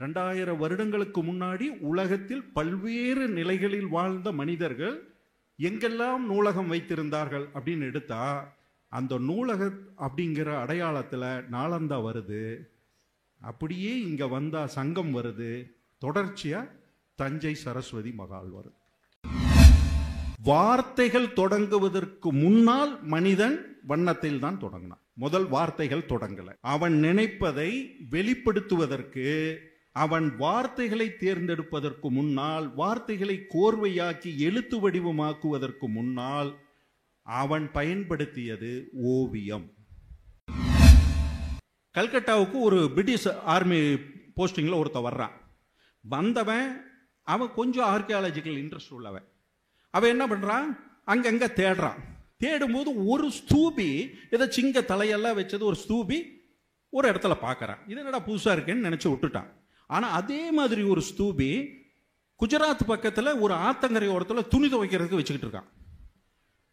2000 வருடங்களுக்கு முன்னாடி உலகத்தில் பல்வேறு நிலைகளில் வாழ்ந்த மனிதர்கள் எங்கெல்லாம் நூலகம் வைத்திருந்தார்கள் அப்படின்னு எடுத்தா அந்த நூலக அப்படிங்கிற அடையாளத்தில் நாலந்தா வருது. அப்படியே இங்க வந்தா சங்கம் வருது. தொடர்ச்சியா தஞ்சை சரஸ்வதி மகால் வருது. வார்த்தைகள் தொடங்குவதற்கு முன்னால் மனிதன் வண்ணத்தில் தான் தொடங்கினான். முதல் வார்த்தைகள் தொடங்கல. அவன் நினைப்பதை வெளிப்படுத்துவதற்கு, அவன் வார்த்தைகளை தேர்ந்தெடுப்பதற்கு முன்னால், வார்த்தைகளை கோர்வையாக்கி எழுத்து வடிவமாக்குவதற்கு முன்னால் அவன் பயன்படுத்தியது ஓவியம். கல்கட்டாவுக்கு ஒரு பிரிட்டிஷ் ஆர்மி போஸ்டிங்ல ஒருத்த வர்றான். வந்தவன் அவன் கொஞ்சம் ஆர்கியாலஜிக்கல் இன்ட்ரெஸ்ட் உள்ளவன். அவன் என்ன பண்றான், அங்கங்க தேடுறான். தேடும்போது ஒரு ஸ்தூபி, ஏதோ சிங்க தலையெல்லாம் வச்சது ஒரு ஸ்தூபி ஒரு இடத்துல பார்க்கறான். இது என்னடா புதுசா இருக்கேன்னு நினைச்சு விட்டுட்டான். ஆனா அதே மாதிரி ஒரு ஸ்தூபி குஜராத் பக்கத்துல ஒரு ஆத்தங்கரை ஓரத்துல துணி துவைக்கிறதுக்கு வச்சுக்கிட்டு இருக்கான்.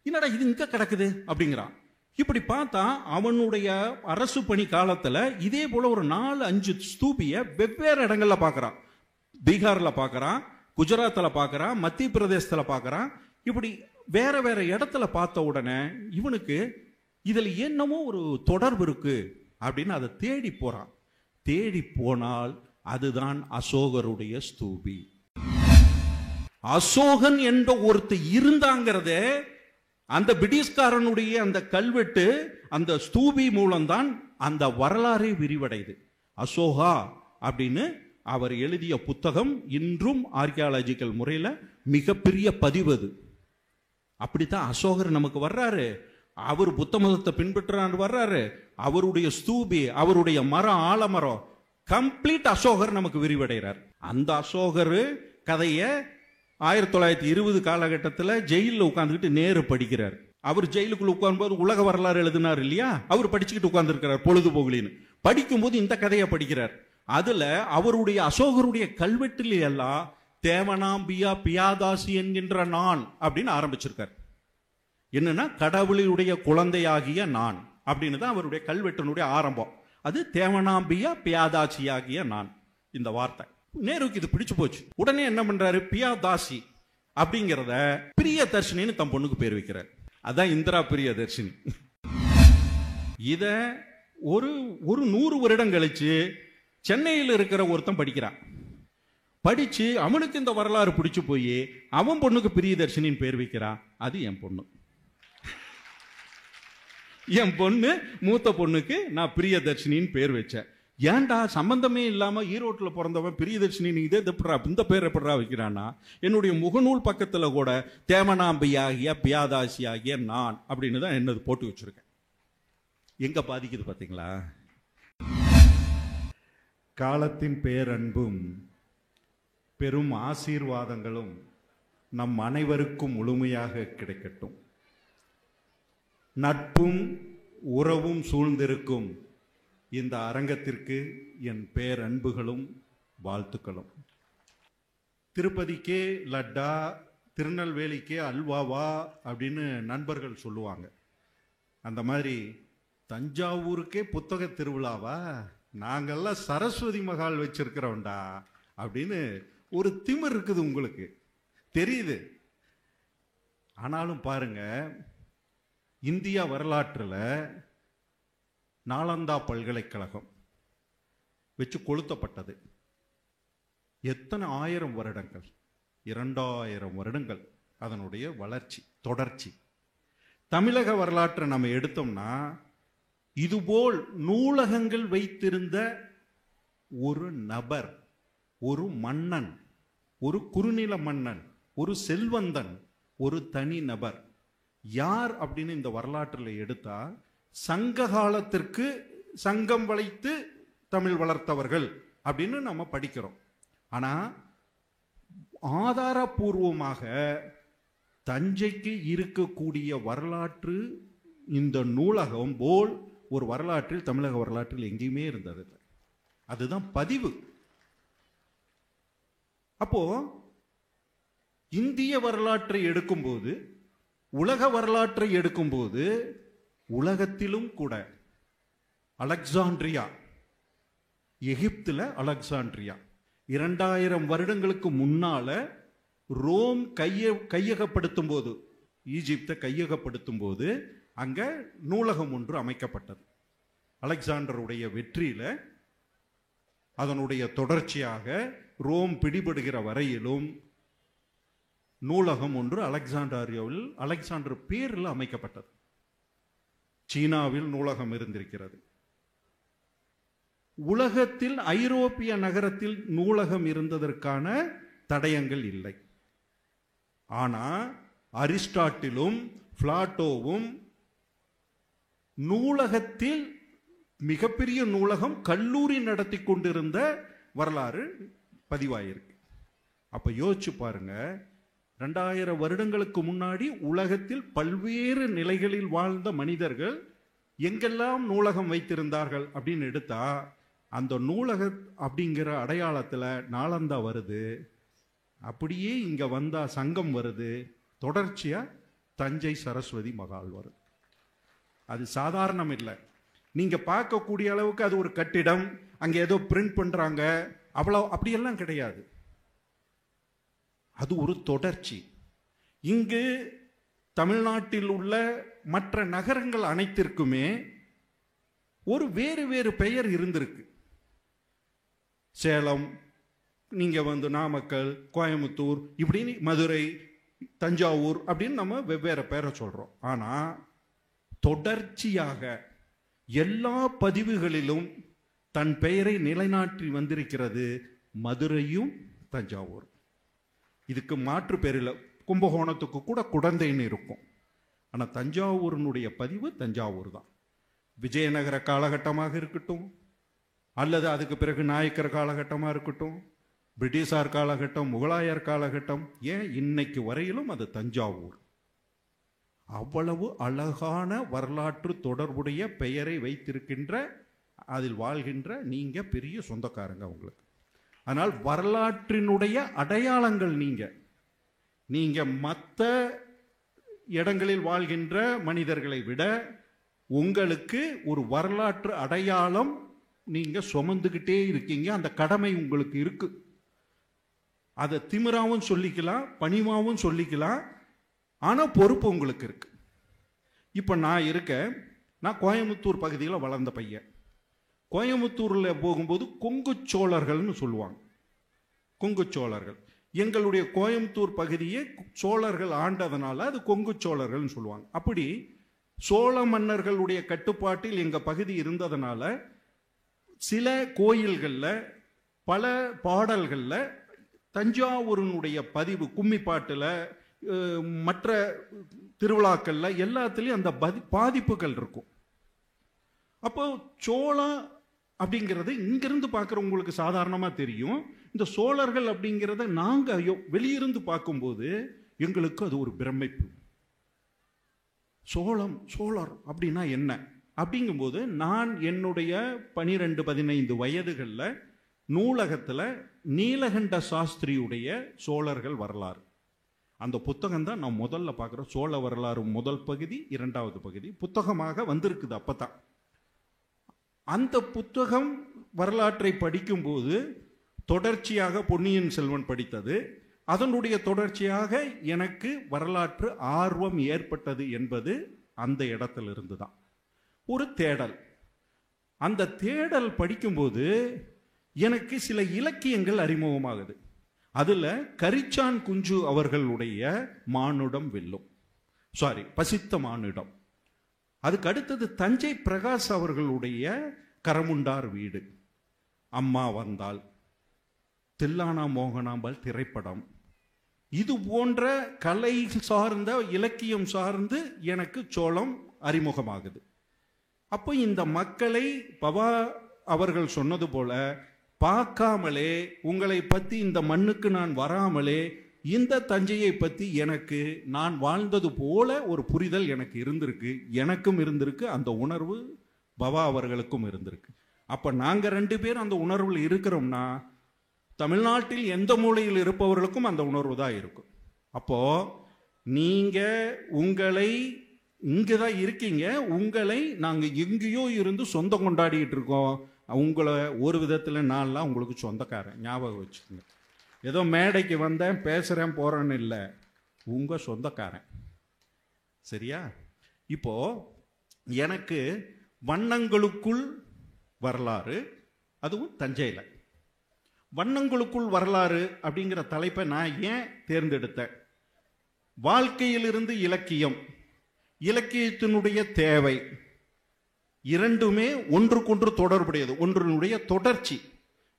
என்னடா இது இங்க கிடக்குது அப்படிங்கிறான். இப்படி பார்த்தா அவனுடைய அரசு பணி காலத்துல இதே போல ஒரு 4-5 ஸ்தூபிய வெவ்வேறு இடங்கள்ல பார்க்கறான். பீகார்ல பார்க்கறான், குஜராத்ல பார்க்கறான், மத்திய பிரதேசத்துல பார்க்கறான். இப்படி வேற வேற இடத்துல பார்த்த உடனே இவனுக்கு இதுல என்னமோ ஒரு தொடர்பு இருக்கு அப்படின்னு அதை தேடி போறான். தேடி போனால் அதுதான் அசோகருடைய ஸ்தூபி. அசோகன் என்ற ஒருத்தர் இருந்தாங்கிறத அந்த பிரிட்டிஷ்காரனுடைய அந்த கல்வெட்டு, அந்த ஸ்தூபி மூலம்தான் அந்த வரலாறே விரிவடைது. அசோகா அப்படின்னு அவர் எழுதிய புத்தகம் இன்றும் ஆர்கியாலஜிக்கல் முறையில் மிகப்பெரிய பதிவு. அப்படித்தான் அசோகர் நமக்கு வர்றாரு. அவர் புத்த மதத்தை பின்பற்றான்னு வர்றாரு. அவருடைய ஸ்தூபி, அவருடைய மரம், ஆலமரம், கம்ப்ளீட் அசோகர் நமக்கு விரிவடைகிறார். அந்த அசோகர் கதையை 1920 காலகட்டத்தில் ஜெயிலில் உட்கார்ந்துக்கிட்டு நேரு படிக்கிறார். அவர் ஜெயிலுக்குள்ள உட்காரும்போது உலக வரலாறு எழுதினார் இல்லையா, அவர் படிச்சுக்கிட்டு உட்கார்ந்துருக்கிறார் பொழுதுபோகலின்னு. படிக்கும்போது இந்த கதையை படிக்கிறார். அதுல அவருடைய அசோகருடைய கல்வெட்டில் எல்லாம் தேவனாம்பியா பியாதாசி என்கின்ற நான் அப்படின்னு ஆரம்பிச்சிருக்கார். என்னன்னா கடவுளுடைய குழந்தையாகிய நான் அப்படின்னு தான் அவருடைய கல்வெட்டினுடைய ஆரம்பம். அது தேவனாம்பியா பியாதாசி ஆகிய நான். இந்த வார்த்தை நேருக்கு இது பிடிச்சு போச்சு. உடனே என்ன பண்றாரு, பியாதாசி அப்படிங்கிறத பிரியதர்ஷினின்னு தம் பொண்ணுக்கு பேர் வைக்கிறார். அதான் இந்திரா பிரியதர்ஷினி. இத ஒரு 100 வருடம் கழிச்சு சென்னையில் இருக்கிற ஒருத்தன் படிக்கிறான். படிச்சு அவனுக்கு இந்த வரலாறு பிடிச்சு போய் அவன் பொண்ணுக்கு பிரியதர்ஷினின்னு பேர் வைக்கிறான். அது என் பொண்ணு. என் பொண்ணு மூத்த பொண்ணுக்கு நான் பிரியதர்ஷினின்னு பேர் வச்சேன். ஏன்டா சம்பந்தமே இல்லாம ஈரோட்டில் பிறந்தவன் பிரியதர்ஷினி இதே இந்த பேர் எப்படா வைக்கிறான்னா, என்னுடைய முகநூல் பக்கத்துல கூட தேவனாம்பியாகிய பியாதாசி ஆகிய நான் அப்படின்னு தான் என்னது போட்டு வச்சிருக்கேன். எங்க பாதிக்குது பாத்தீங்களா? காலத்தின் பேரன்பும் பெரும் ஆசீர்வாதங்களும் நம் அனைவருக்கும் முழுமையாக கிடைக்கட்டும். நட்பும் உறவும் சூழ்ந்திருக்கும் இந்த அரங்கத்திற்கு என் பேரன்புகளும் வாழ்த்துக்களும். திருப்பதிக்கே லட்டா, திருநெல்வேலிக்கே அல்வாவா அப்படின்னு நண்பர்கள் சொல்லுவாங்க. அந்த மாதிரி தஞ்சாவூருக்கே புத்தக திருவிழாவா, நாங்கெல்லாம் சரஸ்வதி மகால் வச்சிருக்கிறோம்டா அப்படின்னு ஒரு திமிர் இருக்குது உங்களுக்கு, தெரியுது. ஆனாலும் பாருங்க, இந்தியா வரலாற்றில் நாலந்தா பல்கலைக்கழகம் வச்சு கொளுத்தப்பட்டது. எத்தனை 1000 வருடங்கள், 2000 வருடங்கள் அதனுடைய வளர்ச்சி தொடர்ச்சி. தமிழக வரலாற்றை நம்ம எடுத்தோம்னா இதுபோல் நூலகங்கள் வைத்திருந்த ஒரு நபர், ஒரு மன்னன், ஒரு குறுநில மன்னன், ஒரு செல்வந்தன், ஒரு தனி நபர் யார் அப்படின்னு இந்த வரலாற்றில் எடுத்தா, சங்க காலத்திற்கு சங்கம் வளைத்து தமிழ் வளர்த்தவர்கள் அப்படின்னு நம்ம படிக்கிறோம். ஆனா ஆதாரபூர்வமாக தஞ்சைக்கு இருக்கக்கூடிய வரலாற்று இந்த நூலகம் போல் ஒரு வரலாற்றில், தமிழக வரலாற்றில் எங்கேயுமே இருந்தது. அதுதான் பதிவு. அப்போ இந்திய வரலாற்றை எடுக்கும்போது, உலக வரலாற்றை எடுக்கும்போது, உலகத்திலும் கூட அலெக்சாண்ட்ரியா, எகிப்துல அலெக்சாண்ட்ரியா, 2000 வருடங்களுக்கு முன்னால ரோம் கையகப்படுத்தும் போது, ஈஜிப்தை கையகப்படுத்தும் போது அங்க நூலகம் ஒன்று அமைக்கப்பட்டது. அலெக்சாண்டருடைய வெற்றியில அதனுடைய தொடர்ச்சியாக ரோம் பிடிபடுகிற வரையிலும் நூலகம் ஒன்று அலெக்சாண்டரியாவில் அலெக்சாண்டர் பேரில் அமைக்கப்பட்டது. சீனாவில் நூலகம் இருந்திருக்கிறது. உலகத்தில் ஐரோப்பிய நகரத்தில் நூலகம் இருந்ததற்கான தடயங்கள் இல்லை. ஆனா அரிஸ்டாட்டிலும் பிளாட்டோவும் நூலகத்தில் மிகப்பெரிய நூலகம் கல்லூரி நடத்தி கொண்டிருந்த வரலாறு பதிவாயிருக்கு. அப்ப யோசிச்சு பாருங்க, 2000 வருடங்களுக்கு முன்னாடி உலகத்தில் பல்வேறு நிலைகளில் வாழ்ந்த மனிதர்கள் எங்கெல்லாம் நூலகம் வைத்திருந்தார்கள் அப்படின்னு எடுத்தா அந்த நூலக அப்படிங்கிற அடையாளத்துல நாலந்தா வருது, அப்படியே இங்க வந்தா சங்கம் வருது, தொடர்ச்சியா தஞ்சை சரஸ்வதி மகால் வருது. அது சாதாரணம் இல்லை. நீங்க பார்க்கக்கூடிய அளவுக்கு அது ஒரு கட்டிடம், அங்க ஏதோ பிரிண்ட் பண்றாங்க அவ்வளவு அப்படியெல்லாம் கிடையாது. அது ஒரு தொடர்ச்சி. இங்கு தமிழ்நாட்டில் உள்ள மற்ற நகரங்கள் அனைத்திற்குமே ஒரு வேறு வேறு பெயர் இருந்திருக்கு. சேலம், நீங்க நாமக்கல், கோயம்புத்தூர், இப்படின்னு மதுரை, தஞ்சாவூர் அப்படின்னு நம்ம வெவ்வேறு பெயரை சொல்றோம். ஆனா தொடர்ச்சியாக எல்லா பதிவுகளிலும் தன் பெயரை நிலைநாட்டி வந்திருக்கிறது மதுரையும் தஞ்சாவூர். இதுக்கு மாற்று பேரில் கும்பகோணத்துக்கு கூட குடந்தைன்னு இருக்கும். ஆனா தஞ்சாவூரினுடைய பதிவு தஞ்சாவூர் தான். விஜயநகர காலகட்டமாக இருக்கட்டும், அல்லது அதுக்கு பிறகு நாயக்கர் காலகட்டமாக இருக்கட்டும், பிரிட்டிஷார் காலகட்டம், முகலாயர் காலகட்டம், ஏன் இன்னைக்கு வரையிலும் அது தஞ்சாவூர். அவ்வளவு அழகான வரலாற்று தொடர்புடைய பெயரை வைத்திருக்கின்ற, அதில் வாழ்கின்ற நீங்க பெரிய சொந்தக்காரங்க உங்களுக்கு. ஆனால் வரலாற்றினுடைய அடையாளங்கள் நீங்க மற்ற இடங்களில் வாழ்கின்ற மனிதர்களை விட உங்களுக்கு ஒரு வரலாற்று அடையாளம் நீங்க சுமந்துகிட்டே இருக்கீங்க. அந்த கடமை உங்களுக்கு இருக்கு. அதை திமிராவும் சொல்லிக்கலாம், பணிவாவும் சொல்லிக்கலாம். ஆனா பொறுப்பு உங்களுக்கு இருக்கு. இப்ப நான் கோயம்புத்தூர் பகுதியில் வளர்ந்த பையன். கோயம்புத்தூர்ல போகும்போது கொங்கு சோழர்கள்னு சொல்லுவாங்க. கொங்கு சோழர்கள் எங்களுடைய கோயம்புத்தூர் பகுதியை சோழர்கள் ஆண்டதனால அது கொங்கு சோழர்கள்னு சொல்லுவாங்க. அப்படி சோழ மன்னர்களுடைய கட்டுப்பாட்டில் எங்க பகுதி இருந்ததனால சில கோயில்கள்ல, பல பாடல்கள்ல தஞ்சாவூரினுடைய பதிவு, கும்மி பாட்டுல, மற்ற திருவிழாக்கள்ல எல்லாத்துலயும் அந்த பாதிப்புகள் இருக்கும். அப்போ சோழம் அப்படிங்கிறது இங்கிருந்து பார்க்குறவங்களுக்கு சாதாரணமா தெரியும். இந்த சோழர்கள் அப்படிங்கிறத நாங்க வெளியிருந்து பார்க்கும்போது எங்களுக்கு அது ஒரு பிரமிப்பு. சோழர் அப்படின்னா என்ன அப்படிங்கும்போது, நான் என்னுடைய 12-15 வயதுகளில் நூலகத்தில் நீலகண்ட சாஸ்திரியுடைய சோழர்கள் வரலாறு, அந்த புத்தகம் தான் நான் முதல்ல பார்க்குறேன். சோழ வரலாறு முதல் பகுதி, 2வது பகுதி புத்தகமாக வந்திருக்குது. அப்பதான் அந்த புத்தகம் வரலாற்றை படிக்கும்போது தொடர்ச்சியாக பொன்னியின் செல்வன் படித்தது, அதனுடைய தொடர்ச்சியாக எனக்கு வரலாற்று ஆர்வம் ஏற்பட்டது என்பது அந்த இடத்திலிருந்து தான். ஒரு தேடல். அந்த தேடல் படிக்கும்போது எனக்கு சில இலக்கியங்கள் அறிமுகமாகுது. அதுல கரிச்சான் குஞ்சு அவர்களுடைய மானுடம் வெல்லும், பசித்த மானுடம். அதுக்கு அடுத்தது தஞ்சை பிரகாஷ் அவர்களுடைய கரமுண்டார் வீடு, அம்மா வந்தால், தில்லானா மோகனாம்பாள் திரைப்படம். இது போன்ற கலை சார்ந்த, இலக்கியம் சார்ந்து எனக்கு சோழம் அறிமுகமாகுது. அப்போ இந்த மக்களை பவா அவர்கள் சொன்னது போல பார்க்காமலே, உங்களை பத்தி இந்த மண்ணுக்கு நான் வராமலே, இந்த தஞ்சையை பத்தி எனக்கு நான் வாழ்ந்தது போல ஒரு புரிதல் எனக்கு இருந்திருக்கு. எனக்கும் இருந்திருக்கு, அந்த உணர்வு பவா அவர்களுக்கும் இருந்திருக்கு. அப்ப நாங்க 2 பேரும் அந்த உணர்வில் இருக்கிறோம்னா, தமிழ்நாட்டில் எந்த மூலையில் இருப்பவர்களுக்கும் அந்த உணர்வு தான் இருக்கும். அப்போ நீங்க உங்களை இங்கதான் இருக்கீங்க, உங்களை நாங்க எங்கேயோ இருந்து சொந்தம் கொண்டாடிட்டு இருக்கோம் உங்களை ஒரு விதத்தில் நான்லாம் உங்களுக்கு சொந்தக்காரன், ஞாபகம் வச்சுக்கோங்க. ஏதோ மேடைக்கு வந்தேன் பேசுகிறேன் போகிறேன்னு இல்லை, உங்கள் சொந்தக்காரன். சரியா? இப்போ எனக்கு வண்ணங்களுக்குள் வரலாறு, அதுவும் தஞ்சையில். வண்ணங்களுக்குள் வரலாறு அப்படிங்கிற தலைப்பை நான் ஏன் தேர்ந்தெடுத்தேன்? வாழ்க்கையிலிருந்து இலக்கியம், இலக்கியத்தினுடைய தேவை இரண்டுமே ஒன்றுக்கொன்று தொடர்புடையது, ஒன்றினுடைய தொடர்ச்சி.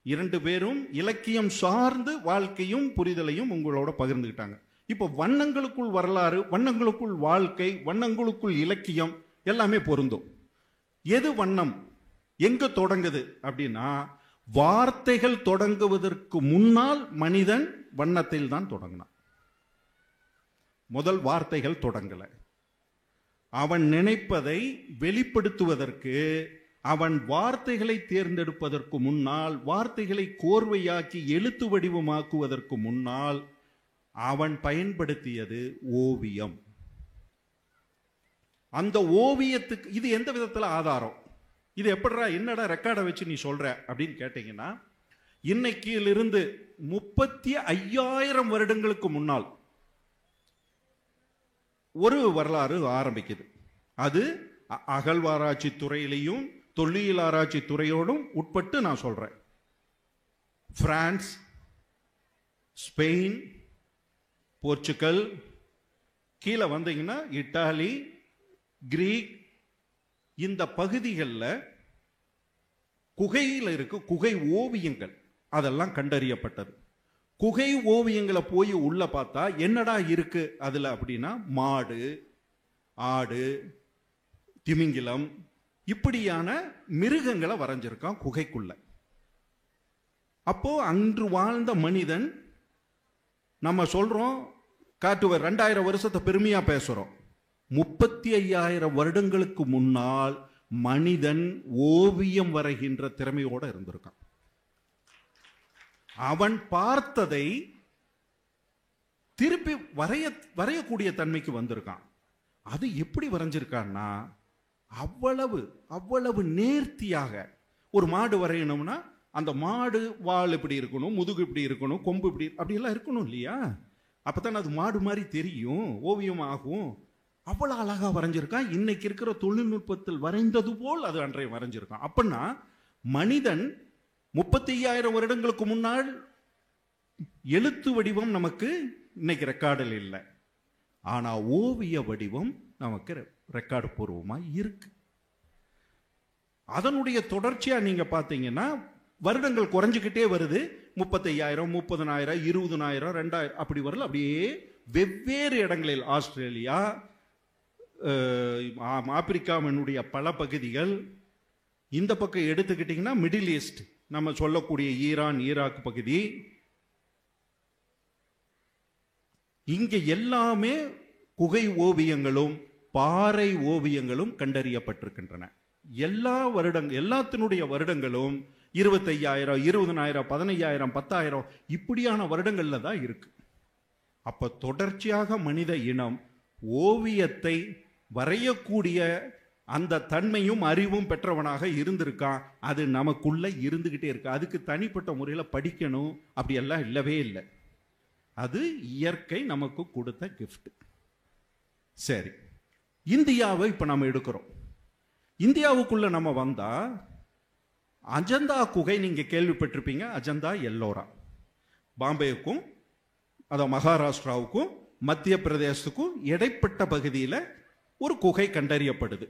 இரண்டு பேரும் இலக்கியம் சார்ந்து வாழ்க்கையும் புரிதலையும் உங்களோட பகிர்ந்துக்கிட்டாங்க. இப்போ வண்ணங்களுக்குள் வரலாறு, வண்ணங்களுக்குள் வாழ்க்கை, வண்ணங்களுக்குள் இலக்கியம் எல்லாமே பொருந்தும். எது வண்ணம் எங்க தொடங்குது அப்படின்னா, வார்த்தைகள் தொடங்குவதற்கு முன்னால் மனிதன் வண்ணத்தில் தான் தொடங்கினான். முதல் வார்த்தைகள் தொடங்கல. அவன் நினைப்பதை வெளிப்படுத்துவதற்கு, அவன் வார்த்தைகளை தேர்ந்தெடுப்பதற்கு முன்னால், வார்த்தைகளை கோர்வையாக்கி எழுத்து வடிவமாக்குவதற்கு முன்னால் அவன் பயன்படுத்தியது ஓவியம். அந்த ஓவியத்துக்கு இது எந்த விதத்தில் ஆதாரம்? இது எப்படா என்னடா ரெக்கார்டை வச்சு நீ சொல்ற அப்படின்னு கேட்டீங்கன்னா, இன்னைக்கிலிருந்து 35,000 வருடங்களுக்கு முன்னால் ஒரு வரலாறு ஆரம்பிக்குது. அது அகழ்வாராய்ச்சி துறையிலையும் தொல்லியல் ஆராய்ச்சி துறையோடும் உட்பட்டு நான் சொல்றேன். பிரான்ஸ், ஸ்பெயின், போர்ச்சுகல், கீழே வந்தீங்கன்னா இத்தாலி, கிரீக், இந்த பகுதிகளில் குகையில் இருக்கு குகை ஓவியங்கள், அதெல்லாம் கண்டறியப்பட்டது. குகை ஓவியங்களை போய் உள்ள பார்த்தா என்னடா இருக்கு அதுல அப்படின்னா, மாடு, ஆடு, திமிங்கிலம், இப்படியான மிருகங்களை வரைஞ்சிருக்கான் குகைக்குள்ள. அப்போ அன்று வாழ்ந்த மனிதன், நம்ம சொல்றோம் காட்டுவர் 2000 வருஷத்தை பெருமையா பேசுறோம். 35,000 வருடங்களுக்கு முன்னால் மனிதன் ஓவியம் வரைகின்ற திறமையோட இருந்திருக்கான். அவன் பார்த்ததை திருப்பி வரையக்கூடிய தன்மைக்கு வந்திருக்கான். அது எப்படி வரைஞ்சிருக்கான்னா, அவ்வளவு நேர்த்தியாக. ஒரு மாடு வரையணும்னா அந்த மாடு வால் இப்படி இருக்கணும், முதுகு இப்படி இருக்கணும், கொம்பு இப்படி அப்படியெல்லாம் இருக்கணும் இல்லையா? அப்பதான் அது மாடு மாதிரி தெரியும், ஓவியம் ஆகும். அவ்வளவு அழகா வரைஞ்சிருக்கான். இன்னைக்கு இருக்கிற தொழில்நுட்பத்தில் வரைந்தது போல் அது அன்றைய வரைஞ்சிருக்கான். அப்படின்னா மனிதன் 35,000 வருடங்களுக்கு முன்னால் எழுத்து வடிவம் நமக்கு இன்னைக்கு ரெக்கார்டில் இல்லை, ஆனா ஓவிய வடிவம் நமக்கு ரெக்கார்டு பூர்வமா இருக்கு. அதனுடைய தொடர்ச்சியா நீங்க பாத்தீங்கன்னா வருடங்கள் குறைஞ்சுக்கிட்டே வருது. 35,000, 30,000, 20,000, 2,000 அப்படி வரல. அப்படியே வெவ்வேறு இடங்களில், ஆஸ்திரேலியா, ஆப்பிரிக்காவினுடைய பல பகுதிகள், இந்த பக்கம் எடுத்துக்கிட்டீங்கன்னா மிடில் ஈஸ்ட், நம்ம சொல்லக்கூடிய ஈரான், ஈராக் பகுதி, இங்க எல்லாமே குகை ஓவியங்களும் பாறை ஓவியங்களும் கண்டறியப்பட்டிருக்கின்றன. எல்லாத்தினுடைய வருடங்களும் 25,000, 20,000, 15,000, 10,000 இப்படியான வருடங்கள்ல தான் இருக்கு. அப்ப தொடர்ச்சியாக மனித இனம் ஓவியத்தை வரையக்கூடிய அந்த தன்மையும் அறிவும் பெற்றவனாக இருந்திருக்கான். அது நமக்குள்ள இருந்துகிட்டே இருக்கு. அதுக்கு தனிப்பட்ட முறையில் படிக்கணும் அப்படியெல்லாம் இல்லவே இல்லை. அது இயற்கை நமக்கு கொடுத்த கிஃப்ட். சரி, இந்தியாவை இப்ப நம்ம எடுக்கிறோம். இந்தியாவுக்குள்ள நம்ம வந்தா அஜந்தா குகை நீங்க கேள்விப்பட்டிருப்பீங்க. அஜந்தா எல்லோரா, பாம்பேவுக்கும் மகாராஷ்டிராவுக்கும் மத்திய பிரதேசத்துக்கும் இடைப்பட்ட பகுதியில் ஒரு குகை கண்டறியப்படுது.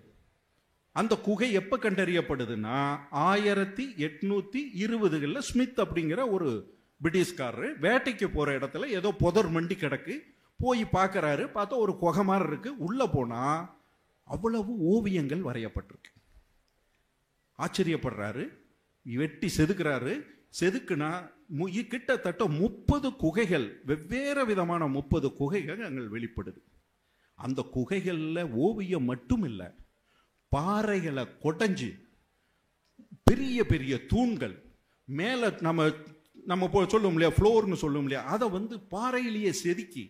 அந்த குகை எப்ப கண்டறியப்படுதுன்னா 1820களில் ஸ்மித் அப்படிங்கிற ஒரு பிரிட்டிஷ்காரரு வேட்டைக்கு போற இடத்துல ஏதோ புதர் மண்டி கிடக்கு, போய் பார்க்கறாரு. பார்த்தா ஒரு குகை மாதிரி இருக்கு. உள்ள போனா அவ்வளவு ஓவியங்கள் வரையப்பட்டிருக்கு. ஆச்சரியப்படுறாரு, வெட்டி செதுக்குறாரு. செதுக்குனா கிட்டத்தட்ட 30 குகைகள், வெவ்வேறு விதமான 30 குகைகள் அங்கே வெளிப்படுது. அந்த குகைகள்ல ஓவியம் மட்டும் இல்லை, பாறைகளை கொடைஞ்சு பெரிய பெரிய தூண்கள் மேல நம்ம சொல்லுவோம் இல்லையா, ஃப்ளோர்னு சொல்லுவோம் இல்லையா, அதை பாறையிலேயே செதுக்கி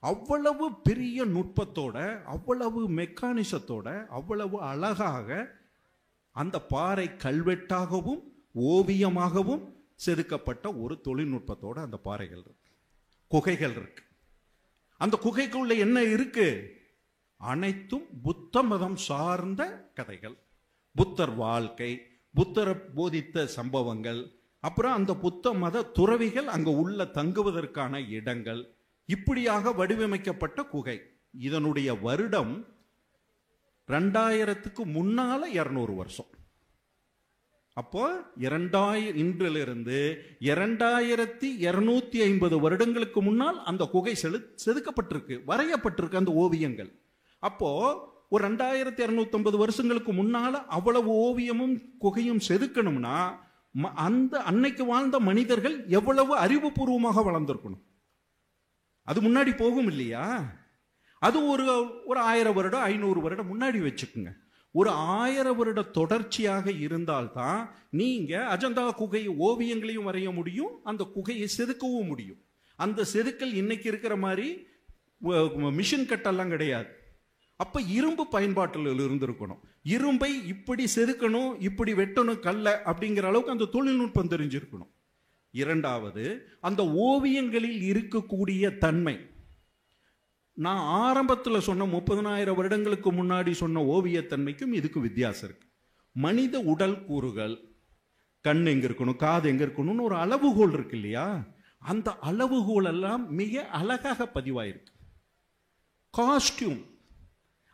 அவ்வளவு பெரிய நுட்பத்தோட, அவ்வளவு மெக்கானிசத்தோட, அவ்வளவு அழகாக அந்த பாறை கல்வெட்டாகவும் ஓவியமாகவும் செதுக்கப்பட்ட ஒரு தொழில்நுட்பத்தோட அந்த பாறைகள் இருக்கு, குகைகள் இருக்கு. அந்த குகைக்குள்ள என்ன இருக்கு? அனைத்தும் புத்த மதம் சார்ந்த கதைகள், புத்தர் வாழ்க்கை, புத்தர் போதித்த சம்பவங்கள், அப்புறம் அந்த புத்த மத துறவிகள் அங்க உள்ள தங்குவதற்கான இடங்கள், இப்படியாக வடிவமைக்கப்பட்ட குகை. இதனுடைய வருடம் 2000க்கு முன்னால 200 வருஷம். அப்போ 2000 இன்றிலிருந்து 2250 வருடங்களுக்கு முன்னால் அந்த குகை செதுக்கப்பட்டிருக்கு, வரையப்பட்டிருக்கு அந்த ஓவியங்கள். அப்போ ஒரு 2250 வருஷங்களுக்கு முன்னால அவ்வளவு ஓவியமும் குகையும் செதுக்கணும்னா அந்த அன்னைக்கு வாழ்ந்த மனிதர்கள் எவ்வளவு அறிவுபூர்வமாக வளர்ந்திருக்கணும். அது முன்னாடி போகும் இல்லையா? அது ஒரு 1000 வருடம் 500 வருடம் முன்னாடி வச்சுக்குங்க. ஒரு 1000 வருட தொடர்ச்சியாக இருந்தால்தான் நீங்க அஜந்தா குகை ஓவியங்களையும் வரைய முடியும், அந்த குகையை செதுக்கவும் முடியும். அந்த செதுக்கல் இன்னைக்கு இருக்கிற மாதிரி மிஷின் கட்டெல்லாம் கிடையாது. அப்ப இரும்பு பயன்பாட்டில் இருந்திருக்கணும். இரும்பை இப்படி செதுக்கணும், இப்படி வெட்டணும் கல்ல அப்படிங்கிற அளவுக்கு அந்த தொழில்நுட்பம் தெரிஞ்சிருக்கணும். இரண்டாவது, அந்த ஓவியங்களில் இருக்கக்கூடிய தன்மை. நான் ஆரம்பத்தில் சொன்ன 30,000 வருடங்களுக்கு முன்னாடி சொன்ன ஓவியத்தன்மைக்கும் இதுக்கு வித்தியாசம் இருக்கு. மனித உடல் கூறுகள், கண் எங்க இருக்கணும், காது எங்க இருக்கணும்னு ஒரு அளவுகோல் இருக்கு இல்லையா? அந்த அளவுகோல் எல்லாம் மிக அழகாக பதிவாயிருக்கு. காஸ்டியூம்,